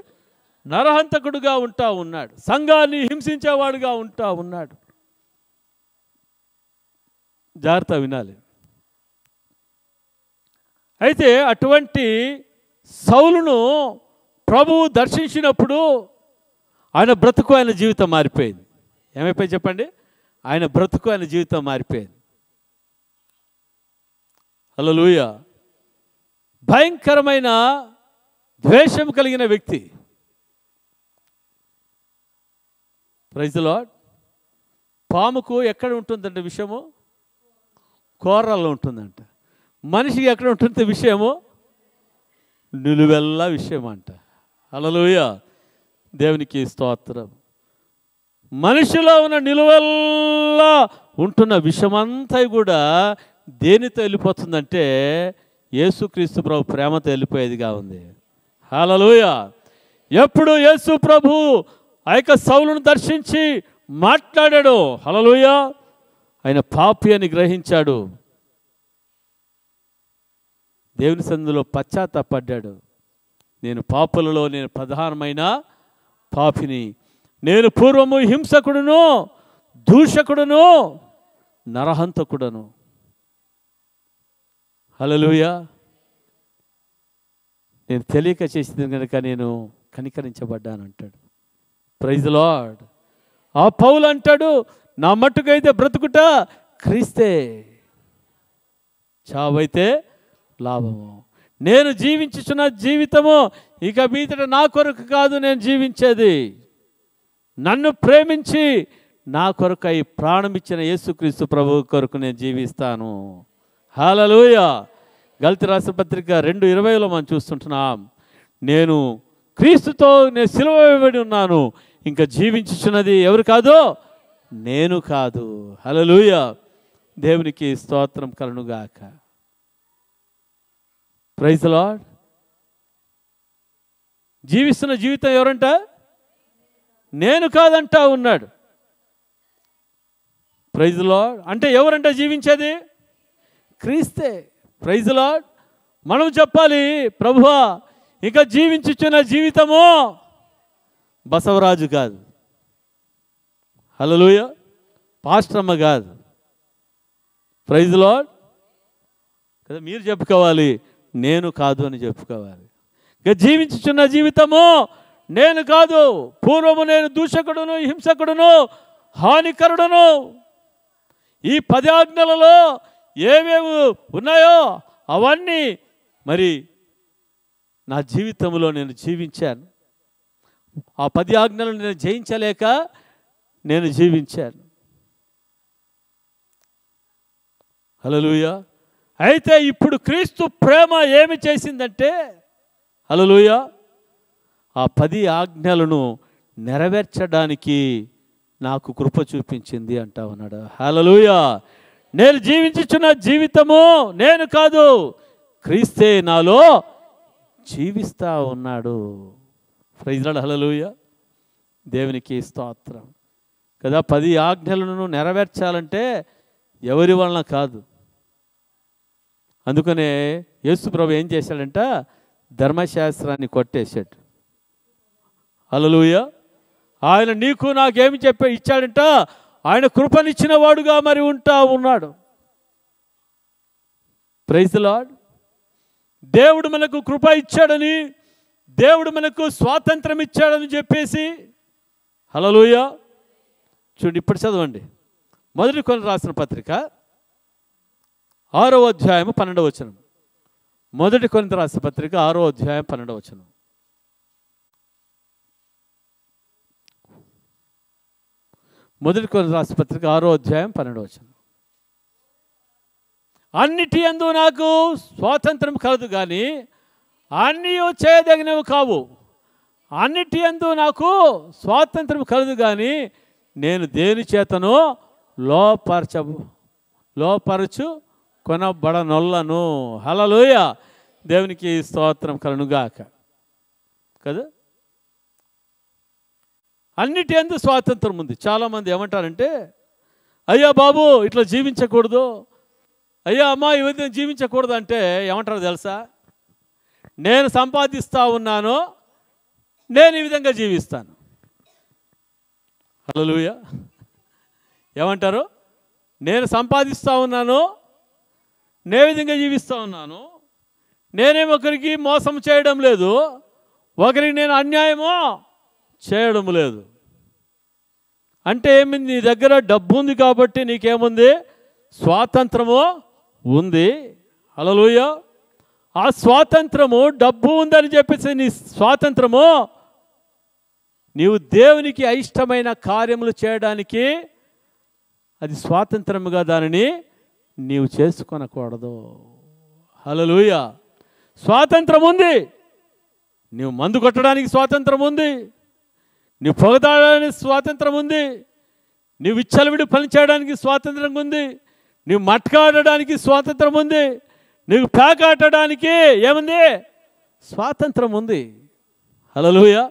నరహంతకుడుగా ఉన్నాడు. సంఘాన్ని హింసించేవాడుగా ఉన్నాడు. జాగ్రత్త వినాలి. అయితే అటువంటి సౌలును ప్రభువు దర్శించినప్పుడు ఆయన బ్రతుకు, ఆయన జీవితం మారిపోయింది. ఏమైపోయింది చెప్పండి? ఆయన బ్రతుకు, ఆయన జీవితం మారిపోయింది. హల్లెలూయా. భయంకరమైన ద్వేషం కలిగిన వ్యక్తి. Praise the Lord. పాముకు ఎక్కడ ఉంటుందంటే విషయము? కోరల్లో ఉంటుందంట. మనిషికి ఎక్కడ ఉంటుంది విషయము? నిలువెల్లా విషయం అంట. హల్లెలూయా. దేవునికి స్తోత్రం. మనిషిలో ఉన్న నిలువెల్లా ఉంటున్న విషమంతా కూడా దేనితో వెళ్ళిపోతుందంటే యేసుక్రీస్తు ప్రభు ప్రేమతో వెళ్ళిపోయేదిగా ఉంది. హల్లెలూయా. ఎప్పుడు యేసు ప్రభు ఆ యొక్క సౌలును దర్శించి మాట్లాడాడు, హల్లెలూయా, ఆయన పాపి అని గ్రహించాడు. దేవుని సన్నిధిలో పశ్చాత్తాపడ్డాడు. నేను పాపులలో నేను ప్రధానమైన పాపిని. నేను పూర్వము హింసకుడును, దూషకుడును, నరహంతకుడను. హల్లెలూయా. నేను తెలియక చేసింది కనుక నేను కనికరించబడ్డాను అంటాడు. Praise the lord. ఆ పౌలు అంటాడు, నా మట్టుకైతే బ్రతుకుట క్రీస్తే, చావైతే లాభము. నేను జీవించుచున్న జీవితము ఇక మీదట నా కొరకు కాదు నేను జీవించేది, నన్ను ప్రేమించి నా కొరకై ప్రాణం ఇచ్చిన యేసుక్రీస్తు ప్రభువు కొరకు నేను జీవిస్తాను. హల్లెలూయా. గలతీ రాసిన పత్రిక 2:20లో మనం చూస్తుంటున్నాం. నేను క్రీస్తుతో నేను సిలువ వేయబడి ఉన్నాను, ఇంకా జీవించుచున్నది ఎవరు కాదు? నేను కాదు. హల్లెలూయా. దేవునికి స్తోత్రం కలుగుగాక. Praise the Lord. జీవిస్తున్న జీవితం ఎవరంట? నేను కాదంటా ఉన్నాడు. Praise the Lord. అంటే ఎవరంట జీవించేది? క్రీస్తే. Praise the Lord. మనం చెప్పాలి, ప్రభువా ఇక జీవించుచున్న జీవితము బసవరాజు కాదు, హల్లెలూయా, పాస్టరమ్మ కాదు. Praise the lord. కదా మీరు చెప్పుకోవాలి, నేను కాదు అని చెప్పుకోవాలి. ఇక జీవించుచున్న జీవితము నేను కాదు, పూర్వము నేను దూషకుడును, హింసకుడును, హానికరుడును. ఈ 10 ఆజ్ఞలలో ఏమేమి ఉన్నాయో అవన్నీ మరి నా జీవితంలో నేను జీవించాను. ఆ 10 ఆజ్ఞలను నేను జయించలేక నేను జీవించాను. హల్లెలూయా. అయితే ఇప్పుడు క్రీస్తు ప్రేమ ఏమి చేసిందంటే, హల్లెలూయా, ఆ 10 ఆజ్ఞలను నెరవేర్చడానికి నాకు కృప చూపించింది అంటా ఉన్నాడు. హల్లెలూయా. నేను జీవించుచున్న జీవితము నేను కాదు, క్రీస్తే నాలో జీవిస్తా ఉన్నాడు. Praise Lord. హల్లెలూయా. దేవునికి స్తోత్రం. కదా 10 ఆజ్ఞలను నెరవేర్చాలంటే ఎవరి వలన కాదు. అందుకనే యేసు ప్రభు ఏం చేశాడంట? ధర్మశాస్త్రాన్ని కొట్టేశాడు. హల్లెలూయా. ఆయన నీకు నాకేమి ఇచ్చాడంట? ఆయన కృపనిచ్చిన వాడుగా మరి ఉన్నాడు. Praise the lord. దేవుడు మనకు కృప ఇచ్చాడని, దేవుడు మనకు స్వాతంత్రం ఇచ్చాడని చెప్పేసి, హల్లెలూయా. చూడండి, ఇప్పుడు చదవండి. 1 కొరింథీయులకు రాసిన పత్రిక 6వ అధ్యాయము 12వ వచనం. 1 కొరింథీయులకు రాసిన పత్రిక 6వ అధ్యాయం 12వ వచనం. మొదటి కొరింథీయులకు రాసిన పత్రిక 6వ అధ్యాయం 12వ వచనం. అన్నిటి యందు నాకు స్వాతంత్రం కలదు కానీ అన్నీ చేయదగినవి కావు, అన్నిటి యందు నాకు స్వాతంత్రం కలదు, కానీ నేను దేని చేతను లోపరచు కొనబడనొల్లను. హల్లెలూయా, దేవునికి స్తోత్రం కలుగుగాక. కదా, అన్నిటి యందు స్వాతంత్రం ఉంది. చాలామంది ఏమంటారంటే, అయ్యా బాబు ఇట్లా జీవించకూడదు, అయ్యా అమ్మా ఈ విధంగా జీవించకూడదు అంటే ఏమంటారు తెలుసా? నేను సంపాదిస్తూ ఉన్నాను, నేను ఈ విధంగా జీవిస్తాను. హల్లెలూయా, ఏమంటారు? నేను సంపాదిస్తూ ఉన్నాను, నే విధంగా జీవిస్తూ ఉన్నాను, నేనేం ఒకరికి మోసం చేయడం లేదు, ఒకరికి నేను అన్యాయమో చేయడం లేదు. అంటే ఏమింది? నీ దగ్గర డబ్బు ఉంది కాబట్టి నీకేముంది? స్వాతంత్రము ఉంది. హల్లెలూయా, ఆ స్వాతంత్రము, డబ్బు ఉందని చెప్పేసి నీ స్వాతంత్రము నీవు దేవునికి అయిష్టమైన కార్యములు చేయడానికి అది స్వాతంత్రముగా దానిని నీవు చేసుకొనకూడదు. హల్లెలూయా, స్వాతంత్రం ఉంది. నీవు మందు కొట్టడానికి స్వాతంత్రం ఉంది, నీవు పొగదాడడానికి స్వాతంత్రం ఉంది, నీవు విచ్చలవిడి పని చేయడానికి స్వాతంత్రం ఉంది, నీవు మట్కాడడానికి స్వాతంత్రం ఉంది, నీకు పేకాటడానికి ఏముంది? స్వాతంత్రం ఉంది. హల్లెలూయా,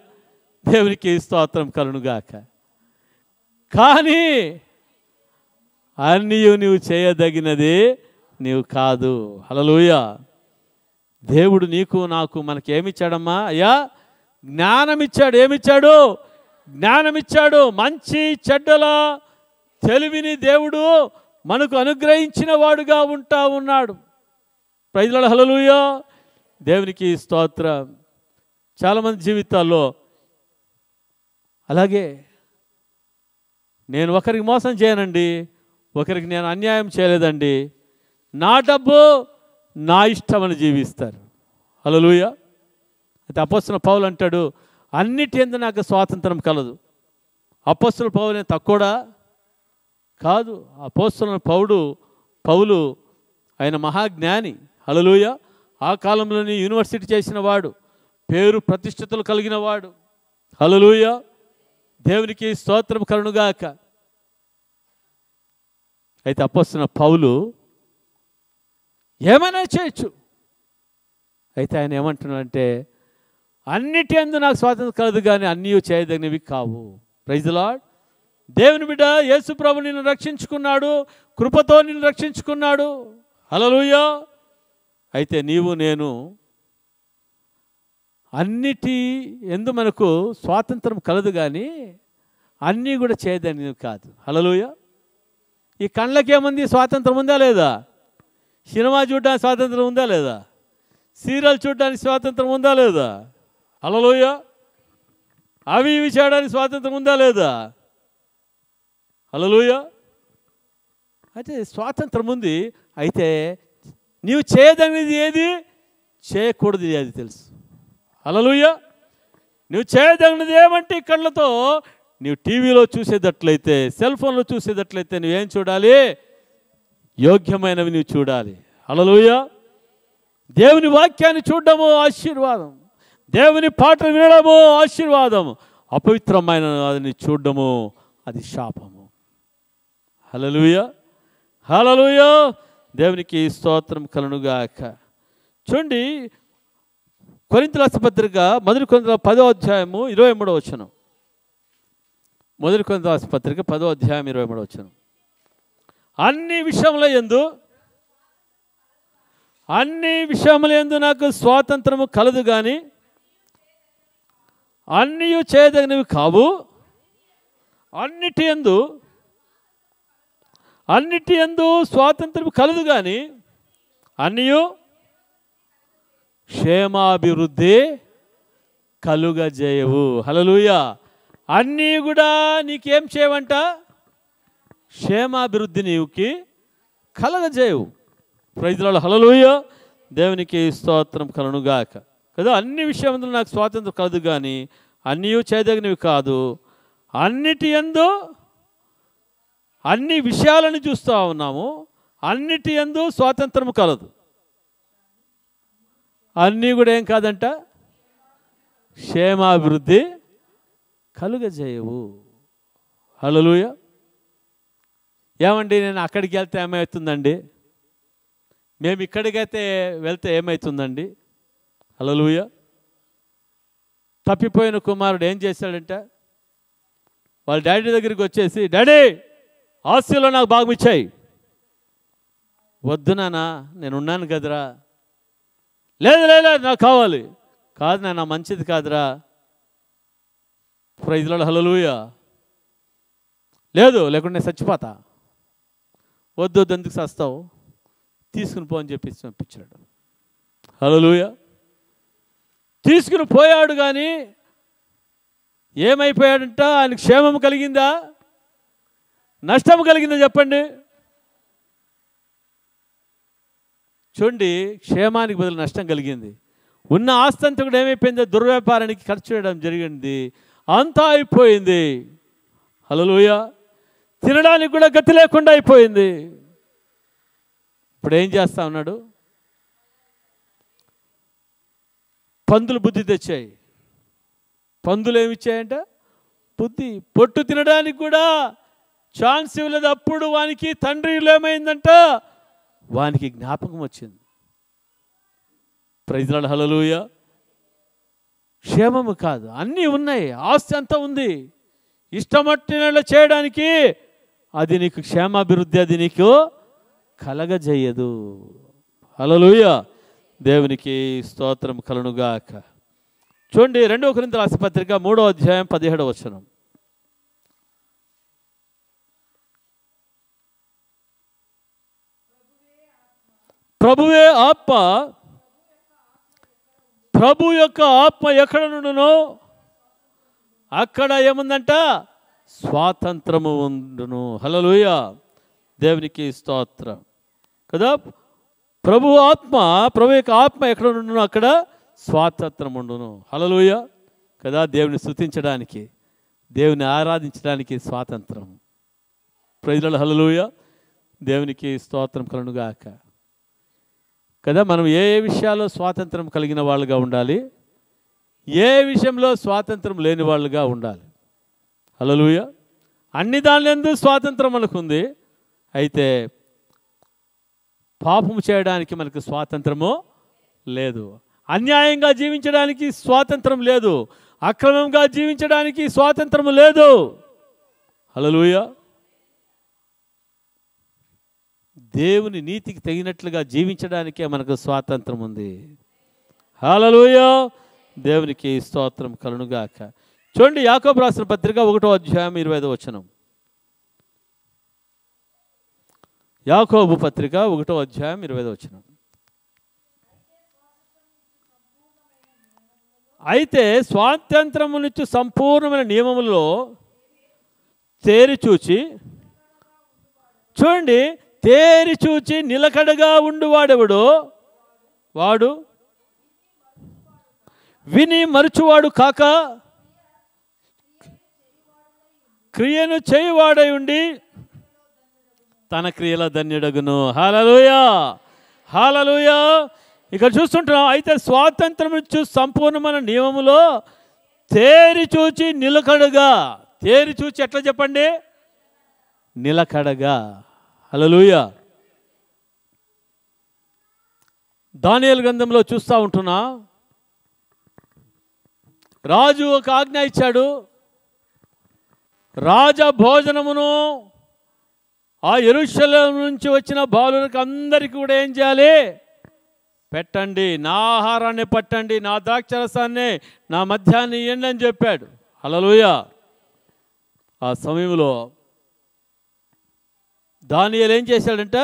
దేవునికి స్తోత్రం కలుగుగాక. కానీ అన్నీ నీవు చేయదగినది నీవు కాదు. హల్లెలూయా, దేవుడు నీకు నాకు మనకేమిచ్చాడమ్మా? అయ్యా జ్ఞానం ఇచ్చాడు. ఏమిచ్చాడు? జ్ఞానం ఇచ్చాడు. మంచి చెడ్డల తెలివిని దేవుడు మనకు అనుగ్రహించిన వాడుగా ఉంటా ఉన్నాడు. ప్రైజ్ లార్డ్, హల్లెలూయా, దేవునికి స్తోత్రం. చాలామంది జీవితాల్లో అలాగే, నేను ఒకరికి మోసం చేయనండి, ఒకరికి నేను అన్యాయం చేయలేదండి, నా డబ్బు నా ఇష్టమని జీవిస్తారు. హల్లెలూయా. అయితే అపొస్తలుడైన పౌలు అంటాడు, అన్నిటి యందు నాకు స్వాతంత్రం కలదు. అపొస్తలుడైన పౌలు తక్కువడా? కాదు. అపొస్తలుడైన పౌలు ఆయన మహాజ్ఞాని. హల్లెలూయా, ఆ కాలంలోని యూనివర్సిటీ చేసిన వాడు, పేరు ప్రతిష్టతలు కలిగిన వాడు. హల్లెలూయా, దేవునికి స్తోత్రం కలుగుగాక. అయితే అపొస్తలుడైన పౌలు ఏమైనా చేయొచ్చు. అయితే ఆయన ఏమంటున్నాడంటే, అన్నిటి యందు నాకు స్వాతంత్రం కలదు, కానీ అన్నీ చేయదగినవి కావు. Praise the lord. దేవుని బిడ్డ యేసు ప్రభు నిన్ను రక్షించుకున్నాడు, కృపతో నిన్ను రక్షించుకున్నాడు. హల్లెలూయా. అయితే నీవు నేను అన్నిటి యందు మనకు స్వాతంత్రం కలదు, కానీ అన్నీ కూడా చేయదగినవి కాదు. హల్లెలూయా. ఈ కళ్ళకేముంది? స్వాతంత్రం ఉందా లేదా? సినిమా చూడడానికి స్వాతంత్రం ఉందా లేదా? సీరియల్ చూడడానికి స్వాతంత్రం ఉందా లేదా? హల్లెలూయా. అవి ఇవి చేయడానికి స్వాతంత్రం ఉందా లేదా? హల్లెలూయా. అయితే స్వాతంత్రం ఉంది. అయితే నీవు చేయదగినది ఏది, చేయకూడదు అది తెలుసు. హల్లెలూయా. నువ్వు చేయదగినది ఏమంటే కళ్ళతో నీవు టీవీలో చూసేటట్లయితే, సెల్ ఫోన్లో చూసేటట్లయితే నువ్వేం చూడాలి? యోగ్యమైనవి నువ్వు చూడాలి. హల్లెలూయా. దేవుని వాక్యాన్ని చూడడము ఆశీర్వాదం, దేవుని పాటలు వినడము ఆశీర్వాదం, అపవిత్రమైన అది చూడడము అది శాపము. హల్లెలూయా, హల్లెలూయా, దేవునికి స్తోత్రం కలుగుగాక. చూడండి, కొరింథీయుల రాసిన పత్రిక 1 కొరింథీయుల 10వ అధ్యాయము 23వ వచనం. 1 కొరింథీయుల రాసిన పత్రిక 10వ అధ్యాయం 23వ వచనం. అన్ని విషయముల యందు నాకు స్వాతంత్రము కలదు, కానీ అన్నీ చేయదగినవి కావు. అన్నిటి యందు స్వాతంత్రము కలదు, కానీ అన్నీ క్షేమాభివృద్ధి కలుగజేయవు. హల్లెలూయా. అన్నీ కూడా నీకేం చేయవంట? క్షేమాభివృద్ధి నీవుకి కలగజేయవు. ప్రైజ్ లార్డ్, హల్లెలూయా, దేవునికి స్తోత్రం కలుగుగాక. కదా, అన్ని విషయంలో నాకు స్వాతంత్రం కలదు, కానీ అన్నీ చేయదగినవి కాదు. అన్నిటి యందు అన్ని విషయాలను చూస్తూ ఉన్నాము, అన్నిటి యందు స్వాతంత్రము కలదు. అన్నీ కూడా ఏం కాదంట, క్షేమాభివృద్ధి కలుగజేయవు. హల్లెలూయా. ఏమండి నేను అక్కడికి వెళ్తే ఏమవుతుందండి, మేము ఇక్కడికైతే వెళ్తే ఏమవుతుందండి? హల్లెలూయా. తప్పిపోయిన కుమారుడు ఏం చేశాడంట, వాళ్ళ డాడీ దగ్గరికి వచ్చేసి, డాడీ ఆస్తిలో నాకు భాగం ఇచ్చాయి. వద్దు నాన్న, నేను ఉన్నాను కదరా. లేదు లేదు నాకు కావాలి. కాదు నాన్న, మంచిది కాదురా. Praise Lord. హల్లెలూయా. లేదు, లేకుంటే నేను చచ్చిపోతా. వద్దు వద్దు, ఎందుకు చస్తావు, తీసుకుని పో అని చెప్పి పంపించాడు. హల్లెలూయా. తీసుకుని పోయాడు, కానీ ఏమైపోయాడంట, ఆయన క్షేమం కలిగిందా, నష్టం కలిగిందా చెప్పండి? చూడండి, క్షేమానికి బదులు నష్టం కలిగింది. ఉన్న ఆస్తి అంతా కూడా ఏమైపోయిందో, దుర్వ్యాపారానికి ఖర్చు చేయడం జరిగింది, అంతా అయిపోయింది. హల్లెలూయా. తినడానికి కూడా గతి లేకుండా అయిపోయింది. ఇప్పుడు ఏం చేస్తా ఉన్నాడు, పందులు బుద్ధి తెచ్చాయి. పందులు ఏమిచ్చాయంట, బుద్ధి. పొట్టు తినడానికి కూడా ఛాన్స్ ఇవ్వలేదు. అప్పుడు వానికి తండ్రిలో ఏమైందంట, వానికి జ్ఞాపకం వచ్చింది. Praise Lord. హల్లెలూయా. క్షేమము కాదు, అన్నీ ఉన్నాయి, ఆస్తి అంతా ఉంది, ఇష్టమట్టినట్లు చేయడానికి అది నీకు క్షేమాభివృద్ధి, అది నీకు కలగజేయదు. హల్లెలూయా. దేవునికి స్తోత్రం కలుగునుగాక. చూడండి, 2 కొరింథీయుల రాసిన పత్రిక 3వ అధ్యాయం 17వ వచనం. ప్రభువే ఆత్మ, ప్రభు యొక్క ఆత్మ ఎక్కడ నుండునో అక్కడ ఏముందంట, స్వాతంత్రము ఉండును. హల్లెలూయా. దేవునికి స్తోత్రం కదా. ప్రభు ఆత్మ, ప్రభు యొక్క ఆత్మ ఎక్కడ ఉండునో అక్కడ స్వాతంత్రం ఉండును. హల్లెలూయా కదా. దేవుని స్తుతించడానికి, దేవుని ఆరాధించడానికి స్వాతంత్రం. Praise Lord. హల్లెలూయా. దేవునికి స్తోత్రం కలుగునుగాక కదా. మనం ఏ ఏ విషయాల్లో స్వాతంత్రం కలిగిన వాళ్ళుగా ఉండాలి, ఏ విషయంలో స్వాతంత్రం లేని వాళ్ళుగా ఉండాలి. హల్లెలూయా. అన్ని దానిలందు స్వాతంత్రం మనకుంది. అయితే పాపము చేయడానికి మనకు స్వాతంత్రము లేదు, అన్యాయంగా జీవించడానికి స్వాతంత్రం లేదు, అక్రమంగా జీవించడానికి స్వాతంత్రము లేదు. హల్లెలూయా. దేవుని నీతికి తగినట్లుగా జీవించడానికే మనకు స్వాతంత్రం ఉంది. హల్లెలూయా. దేవునికి స్తోత్రం కలుగునుగాక. చూడండి, యాకోబు రాసిన పత్రిక 1వ అధ్యాయం 25వ వచనం. యాకోబు పత్రిక 1వ అధ్యాయం 25వ వచనం. అయితే స్వాతంత్రమునిచ్చు సంపూర్ణమైన నియమములలో తేరిచూచి, చూడండి, తేరిచూచి నిలకడగా ఉండువాడెవడో వాడు విని మరుచువాడు కాక క్రియను చేయువాడై ఉండి తన క్రియల ధన్యుడగును. హల్లెలూయా. హల్లెలూయా. ఇక్కడ చూస్తుంటున్నాం. అయితే స్వాతంత్రం ఇచ్చు సంపూర్ణమైన నియమములో తేరిచూచి నిలకడగా, తేరిచూచి ఎట్లా చెప్పండి, నిలకడగా. హల్లెలూయా. దానియేలు గ్రంథంలో చూస్తూ ఉంటున్నా, రాజు ఒక ఆజ్ఞ ఇచ్చాడు. రాజ భోజనమును ఆ యెరూషలేము నుంచి వచ్చిన బాలులకు అందరికీ కూడా ఏం చేయాలి, పెట్టండి, నా ఆహారాన్ని పట్టండి, నా ద్రాక్షరసాన్ని, నా మద్యాన్ని ఇవ్వండి అని చెప్పాడు. హల్లెలూయా. ఆ సమయంలో దానియేలు ఏం చేశాడంట,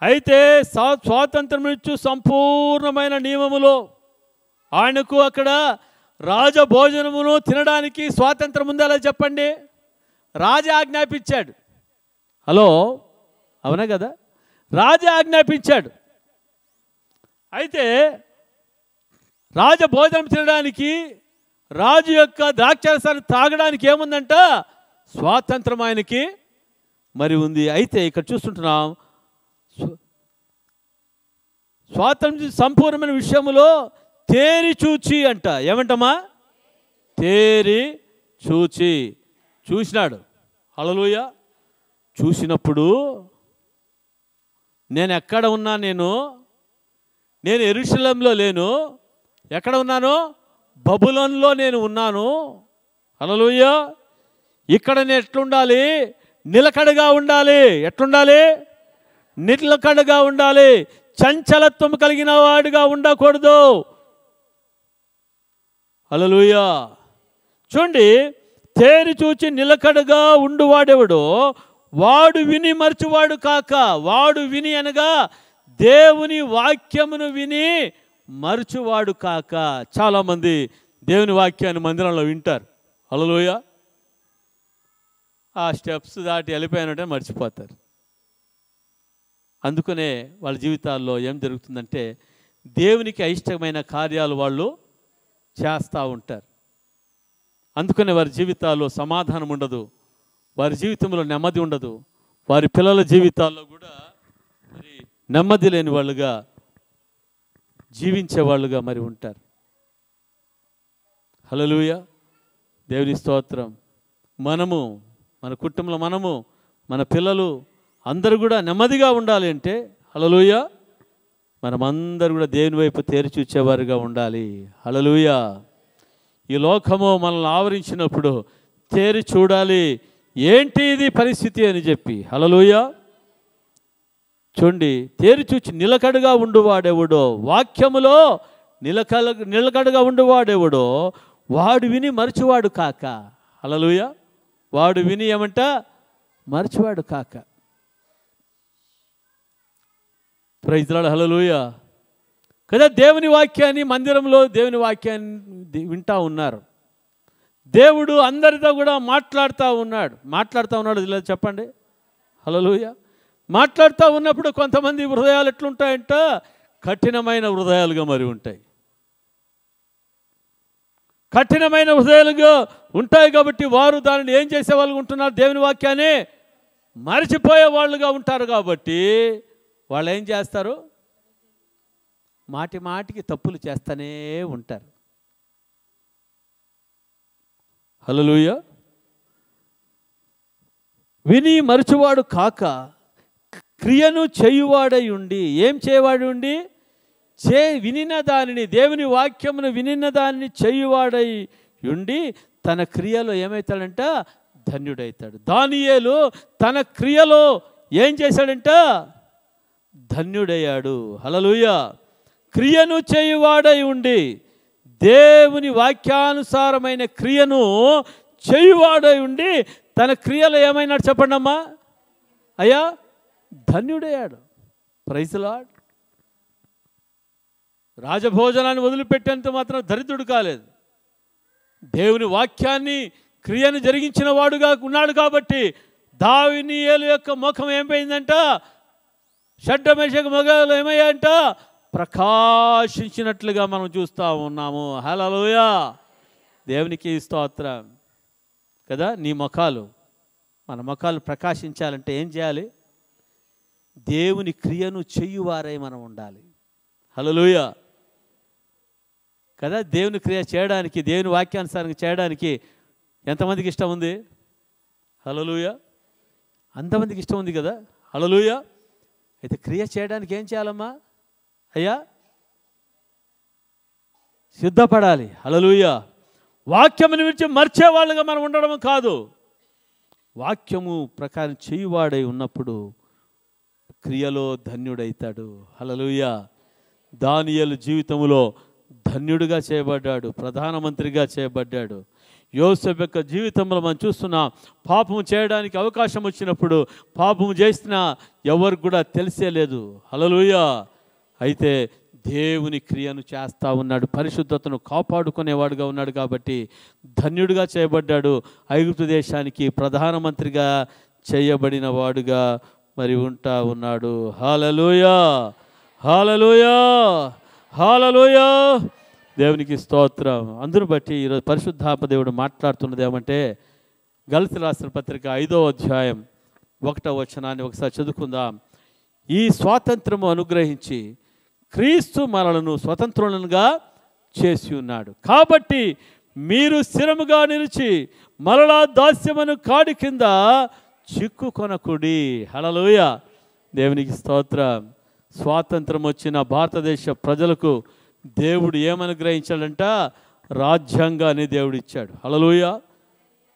అయితే స్వాతంత్రం ఇచ్చు సంపూర్ణమైన నియమములో ఆయనకు అక్కడ రాజభోజనమును తినడానికి స్వాతంత్రం ఉందా లేదా చెప్పండి? రాజా ఆజ్ఞాపించాడు. హలో, అవునా కదా? రాజా ఆజ్ఞాపించాడు. అయితే రాజభోజనం తినడానికి, రాజు యొక్క ద్రాక్షరసాన్ని తాగడానికి ఏముందంట, స్వాతంత్రం ఆయనకి మరి ఉంది. అయితే ఇక్కడ చూస్తుంటున్నాం, స్వాతంత్ర్య సంపూర్ణమైన విషయములో తేరి చూచి అంట. ఏమంటమ్మా? తేరి చూచి. చూసినాడు. హల్లెలూయా. చూసినప్పుడు నేను ఎక్కడ ఉన్నా, నేను యెరూషలేములో లేను. ఎక్కడ ఉన్నాను? బబులోనులో నేను ఉన్నాను. హల్లెలూయా. ఇక్కడ నేను ఎట్లుండాలి? నిలకడగా ఉండాలి. ఎట్లుండాలి? నిలకడగా ఉండాలి. చంచలత్వం కలిగిన వాడిగా ఉండకూడదు. హల్లెలూయా. చూడండి, తేరి చూచి నిలకడగా ఉండువాడెవడో వాడు విని మరచువాడు కాక. వాడు విని అనగా దేవుని వాక్యమును విని మరచువాడు కాక. చాలామంది దేవుని వాక్యాన్ని మందిరంలో వింటారు. హల్లెలూయా. ఆ స్టెప్స్ దాటి వెళ్ళిపోయినట్టే మర్చిపోతారు. అందుకనే వాళ్ళ జీవితాల్లో ఏం జరుగుతుందంటే దేవునికి అయిష్టమైన కార్యాలు వాళ్ళు చేస్తూ ఉంటారు. అందుకనే వారి జీవితాల్లో సమాధానం ఉండదు, వారి జీవితంలో నెమ్మది ఉండదు, వారి పిల్లల జీవితాల్లో కూడా మరి నెమ్మది లేని వాళ్ళుగా జీవించే వాళ్ళుగా మరి ఉంటారు. హల్లెలూయా. దేవుని స్తోత్రం. మనము, మన కుటుంబంలో మనము, మన పిల్లలు అందరూ కూడా నెమ్మదిగా ఉండాలి అంటే హల్లెలూయా మనమందరూ కూడా దేవుని వైపు తేరి చూచేవారుగా ఉండాలి. హల్లెలూయా. ఈ లోకము మనల్ని ఆవరించినప్పుడు తేరి చూడాలి, ఏంటి ఇది పరిస్థితి అని చెప్పి. హల్లెలూయా. చూడండి, తేరి చూచి నిలకడగా ఉండువాడెవడో, వాక్యములో నిలకడగా ఉండువాడెవడో వాడు విని మరచువాడు కాక. హల్లెలూయా. వాడు విని ఏమంట? మరచువాడు కాక. Praise the lord. హల్లెలూయా. కదా దేవుని వాక్యాన్ని, మందిరంలో దేవుని వాక్యాన్ని వింటూ ఉన్నారు. దేవుడు అందరితో కూడా మాట్లాడుతూ ఉన్నాడు ఇలా చెప్పండి. హల్లెలూయా. మాట్లాడుతూ ఉన్నప్పుడు కొంతమంది హృదయాలు ఎట్లుంటాయంట? కఠినమైన హృదయాలుగా మరి ఉంటాయి. కఠినమైన హృదయాలుగా ఉంటాయి కాబట్టి వారు దానిని ఏం చేసేవాళ్ళు ఉంటున్నారు? దేవుని వాక్యాన్ని మరిచిపోయే వాళ్ళుగా ఉంటారు. కాబట్టి వాళ్ళు ఏం చేస్తారు? మాటి మాటికి తప్పులు చేస్తూనే ఉంటారు. హల్లెలూయా. విని మరచువాడు కాక క్రియను చేయువాడై ఉండి. ఏం చేయవాడు ఉండి? వినిన దానిని, దేవుని వాక్యమును వినిన దానిని చేయువాడై ఉండి తన క్రియలో ఏమవుతాడంట? ధన్యుడైతాడు. దానియేలు తన క్రియలో ఏం చేశాడంట? ధన్యుడయ్యాడు. హల్లెలూయా. క్రియను చేయువాడై ఉండి, దేవుని వాక్యానుసారమైన క్రియను చేయువాడై ఉండి తన క్రియలో ఏమైనాడు చెప్పండి అమ్మా? అయ్యా, ధన్యుడయ్యాడు. Praise the Lord. రాజభోజనాన్ని వదిలిపెట్టేంత మాత్రం దరిద్రుడు కాలేదు. దేవుని వాక్యాన్ని, క్రియను జరిగించిన వాడుగా ఉన్నాడు కాబట్టి దానియేలు యొక్క ముఖం ఏమైందంట? షడ్రమేషక మొగలు ఏమయ్యాయంట? ప్రకాశించినట్లుగా మనం చూస్తూ ఉన్నాము. హల్లెలూయా. దేవునికి స్తోత్రం. కదా, నీ ముఖాలు, మన ముఖాలు ప్రకాశించాలంటే ఏం చేయాలి? దేవుని క్రియను చెయ్యువారై మనం ఉండాలి. హల్లెలూయా. కదా, దేవుని క్రియ చేయడానికి, దేవుని వాక్యానుసారంగా చేయడానికి ఎంతమందికి ఇష్టం ఉంది? హల్లెలూయా. అంతమందికి ఇష్టం ఉంది కదా. హల్లెలూయా. అయితే క్రియ చేయడానికి ఏం చేయాలమ్మా? అయ్యా, సిద్ధపడాలి. హల్లెలూయా. వాక్యమును విడిచి మర్చే వాళ్ళుగా మనం ఉండడం కాదు. వాక్యము ప్రకారం చేయువాడై ఉన్నప్పుడు క్రియలో ధన్యుడైతాడు. హల్లెలూయా. దానియేలు జీవితంలో ధన్యుడిగా చేయబడ్డాడు, ప్రధానమంత్రిగా చేయబడ్డాడు. యోసేపు యొక్క జీవితంలో మనం చూస్తున్నాం, పాపము చేయడానికి అవకాశం వచ్చినప్పుడు పాపము చేసినా ఎవరికి కూడా తెలిసే లేదు. హల్లెలూయా. అయితే దేవుని క్రియను చేస్తూ ఉన్నాడు, పరిశుద్ధతను కాపాడుకునేవాడుగా ఉన్నాడు కాబట్టి ధన్యుడిగా చేయబడ్డాడు. ఐగుప్తు దేశానికి ప్రధానమంత్రిగా చేయబడిన వాడుగా మరి ఉంటా ఉన్నాడు. హల్లెలూయా. హల్లెలూయా. హల్లెలూయా. దేవునికి స్తోత్రం. అందును బట్టి ఈరోజు పరిశుద్ధాత్మ దేవుడు మాట్లాడుతున్నది ఏమంటే, గలతీయులకు రాసిన పత్రిక 5వ అధ్యాయం 1వ వచనాన్ని ఒకసారి చదువుకుందాం. ఈ స్వాతంత్రము అనుగ్రహించి క్రీస్తు మనలను స్వతంత్రులుగా చేసి ఉన్నాడు. కాబట్టి మీరు స్థిరముగా నిలిచి మరలా దాస్యమును కాడి కింద చిక్కుకొనకుడి. హల్లెలూయా, దేవునికి స్తోత్రం. స్వాతంత్రం వచ్చిన భారతదేశ ప్రజలకు దేవుడు ఏమనుగ్రహించాడంట? రాజ్యాంగాన్ని దేవుడు ఇచ్చాడు. హల్లెలూయా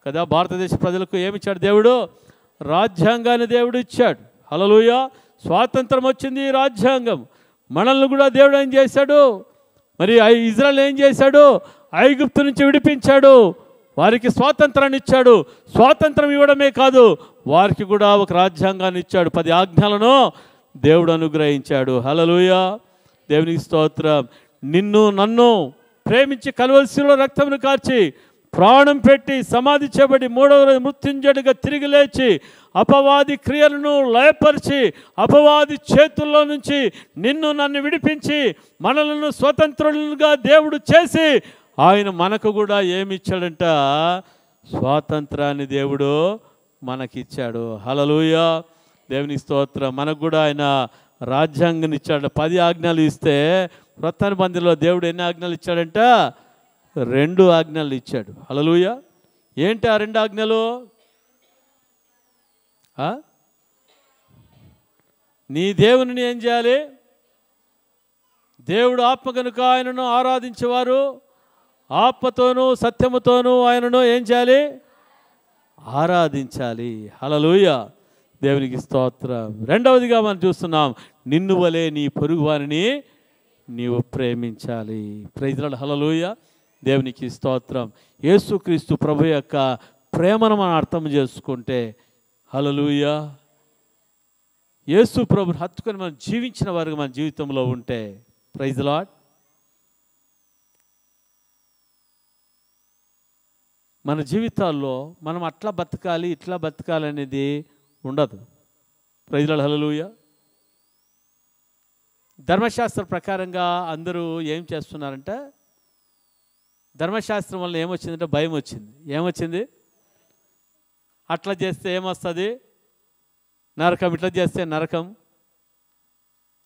కదా. భారతదేశ ప్రజలకు ఏమిచ్చాడు దేవుడు? రాజ్యాంగాన్ని దేవుడు ఇచ్చాడు. హల్లెలూయా. స్వాతంత్రం వచ్చింది రాజ్యాంగం. మనల్ని కూడా దేవుడు ఏం చేశాడు? మరి ఇజ్రాయెల్ ఏం చేశాడు? ఐగుప్తు నుంచి విడిపించాడు, వారికి స్వాతంత్రాన్ని ఇచ్చాడు. స్వాతంత్రం ఇవ్వడమే కాదు, వారికి కూడా ఒక రాజ్యాంగాన్ని ఇచ్చాడు. 10 ఆజ్ఞలను దేవుడు అనుగ్రహించాడు. హల్లెలూయా, దేవునికి స్తోత్రం. నిన్ను నన్ను ప్రేమించి కల్వరిశిలలో రక్తమును కార్చి ప్రాణం పెట్టి సమాధి చేయబడి 3వ రోజు మృత్యుంజయుడిగా తిరిగి లేచి అపవాది క్రియలను లయపరిచి అపవాది చేతుల్లో నుంచి నిన్ను నన్ను విడిపించి మనలను స్వతంత్రులుగా దేవుడు చేసి ఆయన మనకు కూడా ఏమి ఇచ్చాడంట? స్వాతంత్రాన్ని దేవుడు మనకిచ్చాడు. హల్లెలూయా, దేవునికి స్తోత్రం. మనకు కూడా ఆయన రాజ్యాంగాన్ని ఇచ్చాడు. 10 ఆజ్ఞలు ఇస్తే క్రొత్త నిబంధనలో దేవుడు ఎన్ని ఆజ్ఞలు ఇచ్చాడంట? 2 ఆజ్ఞలు ఇచ్చాడు. హల్లెలూయా. ఏంటి ఆ 2 ఆజ్ఞలు? నీ దేవుని ఏం చేయాలి? దేవుడు ఆత్మ కనుక ఆయనను ఆరాధించేవారు ఆత్మతోనూ సత్యముతోనూ ఆయనను ఏం చేయాలి? ఆరాధించాలి. హల్లెలూయా, దేవునికి స్తోత్రం. 2వదిగా మనం చూస్తున్నాం, నిన్ను వలె నీ పొరుగు వారిని నీవు ప్రేమించాలి. Praise the lord. హల్లెలూయా, దేవునికి స్తోత్రం. యేసుక్రీస్తు ప్రభు యొక్క ప్రేమను మనం అర్థం చేసుకుంటే, హల్లెలూయా, యేసు ప్రభుని హత్తుకొని మనం జీవించిన వారికి మన జీవితంలో ఉంటే, ప్రైజ్ ది లార్డ్, మన జీవితాల్లో మనం అట్లా బతకాలి ఇట్లా బతకాలి అనేది ఉండదు. Praise the lord. హల్లెలూయా. ధర్మశాస్త్ర ప్రకారంగా అందరూ ఏం చేస్తున్నారంటే, ధర్మశాస్త్రం వల్ల ఏమొచ్చిందంటే భయం వచ్చింది. ఏమొచ్చింది? అట్లా చేస్తే ఏమొస్తుంది? నరకం. ఇట్లా చేస్తే నరకం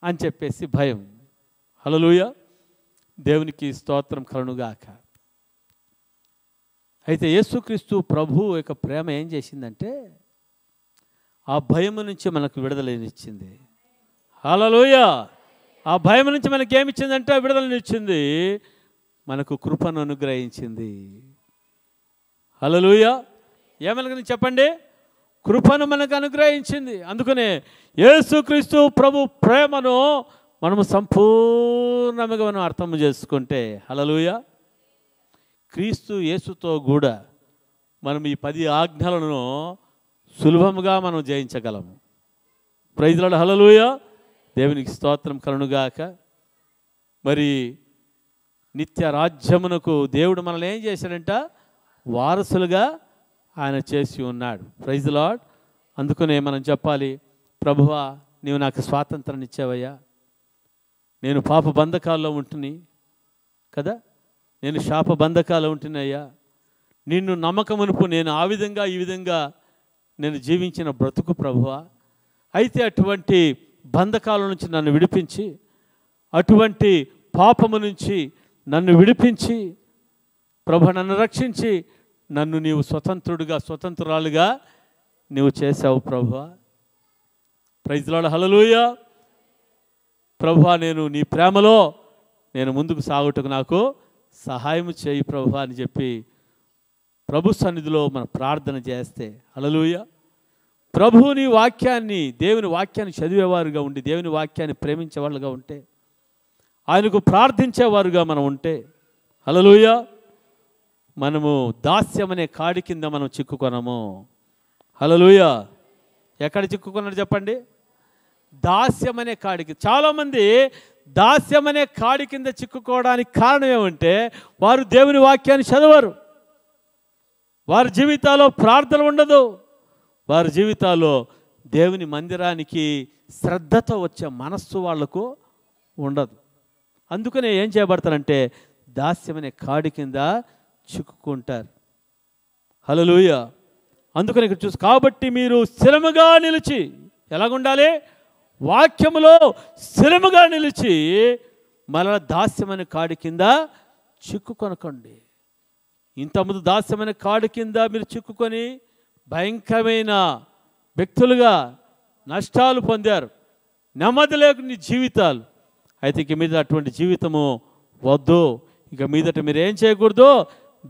అని చెప్పేసి భయం. హల్లెలూయా, దేవునికి స్తోత్రం కలుగునుగాక. అయితే యేసుక్రీస్తు ప్రభు యొక్క ప్రేమ ఏం చేసిందంటే ఆ భయం నుంచి మనకు విడుదలనిచ్చింది. హల్లెలూయా, ఆ భయం నుంచి మనకి ఏమిచ్చిందంటే విడుదలనిచ్చింది, మనకు కృపను అనుగ్రహించింది. హల్లెలూయా, ఏమనుకుని చెప్పండి? కృపను మనకు అనుగ్రహించింది. అందుకనే యేసుక్రీస్తు ప్రభు ప్రేమను మనము సంపూర్ణంగా మనం అర్థం చేసుకుంటే, హల్లెలూయా, క్రీస్తు యేసుతో కూడా మనం ఈ 10 ఆజ్ఞలను సులభంగా మనం జయించగలము. Praise the lord. హల్లెలూయా, దేవునికి స్తోత్రం కలుగునుగాక. మరి నిత్య రాజ్యమునకు దేవుడు మనల్ని ఏం చేశాడంట? వారసులుగా ఆయన చేసి ఉన్నాడు. Praise the lord. అందుకనే మనం చెప్పాలి, ప్రభువా నీవు నాకు స్వాతంత్రాన్ని ఇచ్చావయ్యా, నేను పాప బంధకాల్లో ఉంటుని కదా, నేను శాప బంధకాల్లో ఉంటున్నాయ్యా, నిన్ను నమ్మకమునుపు నేను ఆ విధంగా ఈ విధంగా నేను జీవించిన బ్రతుకు ప్రభువా. అయితే అటువంటి బంధకాల నుంచి నన్ను విడిపించి, అటువంటి పాపము నుంచి నన్ను విడిపించి, ప్రభు నన్ను రక్షించి, నన్ను నీవు స్వతంత్రుడుగా స్వతంత్రురాలుగా నీవు చేసావు ప్రభువా. Praise the lord. హల్లెలూయా. ప్రభువా, నేను నీ ప్రేమలో నేను ముందుకు సాగుటకు నాకు సహాయం చేయి ప్రభువా అని చెప్పి ప్రభు సన్నిధిలో మనం ప్రార్థన చేస్తే, హల్లెలూయా, ప్రభువుని వాక్యాన్ని, దేవుని వాక్యాన్ని చదివేవారుగా ఉండి, దేవుని వాక్యాన్ని ప్రేమించేవాళ్ళుగా ఉంటే, ఆయనకు ప్రార్థించేవారుగా మనం ఉంటే, హల్లెలూయా, మనము దాస్యం అనే కాడి కింద మనం చిక్కుకొనము. హల్లెలూయా. ఎక్కడ చిక్కుకున్నాడు చెప్పండి? దాస్యం అనే కాడికి. చాలామంది దాస్యం అనే కాడి కింద చిక్కుకోవడానికి కారణం ఏమంటే వారు దేవుని వాక్యాన్ని చదవరు, వారి జీవితాల్లో ప్రార్థన ఉండదు, వారి జీవితాల్లో దేవుని మందిరానికి శ్రద్ధతో వచ్చే మనస్సు వాళ్లకు ఉండదు. అందుకనే ఏం చేయబడతారంటే దాస్యం అనే కాడి కింద చిక్కుకుంటారు. హల్లెలూయా. అందుకని ఇక్కడ చూసి, కాబట్టి మీరు స్థిరముగా నిలిచి ఎలాగుండాలి? వాక్యములో స్థిరముగా నిలిచి మరల దాస్యమైన కాడి కింద చిక్కుకొనకండి. ఇంతకుముందు దాస్యమైన కాడి కింద మీరు చిక్కుకొని భయంకరమైన వ్యక్తులుగా నష్టాలు పొందారు, నెమ్మది లేని జీవితాలు. అయితే ఇక మీద అటువంటి జీవితము వద్దు. ఇక మీదట మీరు ఏం చేయకూడదు,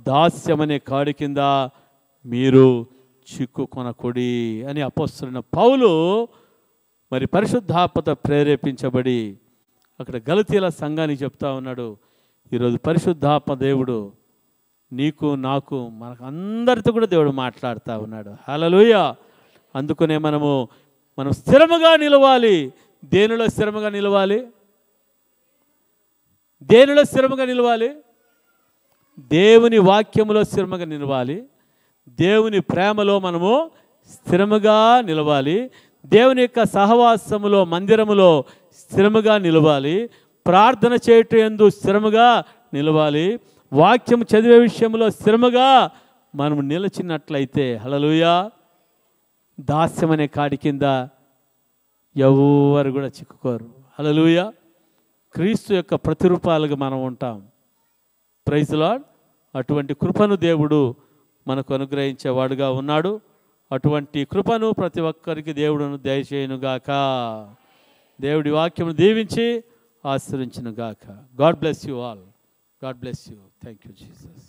దాస్యమనే కాడి కింద మీరు చిక్కుకొనకూడి అని అపోస్తలుడైన పౌలు మరి పరిశుద్ధాత్మతో ప్రేరేపించబడి అక్కడ గలతీల సంఘానికి చెప్తా ఉన్నాడు. ఈరోజు పరిశుద్ధాత్మ దేవుడు నీకు నాకు మనకు అందరితో కూడా దేవుడు మాట్లాడుతూ ఉన్నాడు. హల్లెలూయా. అందుకనే మనం స్థిరముగా నిలవాలి. దేనిలో స్థిరముగా నిలవాలి? దేనిలో స్థిరముగా నిలవాలి? దేవుని వాక్యములో స్థిరముగా నిలవాలి. దేవుని ప్రేమలో మనము స్థిరముగా నిలవాలి. దేవుని యొక్క సహవాసములో మందిరములో స్థిరముగా నిలవాలి. ప్రార్థన చేయటం యందు స్థిరముగా నిలవాలి. వాక్యం చదివే విషయంలో స్థిరముగా మనం నిలిచినట్లయితే హల్లెలూయా, దాస్యమనే కాడి కింద ఎవరు కూడా చిక్కుకోరు. హల్లెలూయా. క్రీస్తు యొక్క ప్రతిరూపాలుగా మనం ఉంటాం. Praise the lord. అటువంటి కృపను దేవుడు మనకు అనుగ్రహించేవాడుగా ఉన్నాడు. అటువంటి కృపను ప్రతి ఒక్కరికి దేవుడును దయచేయునుగాక. దేవుడి వాక్యమును దీవించి ఆశీర్వదించునుగాక. God bless you all. God bless you. Thank you Jesus.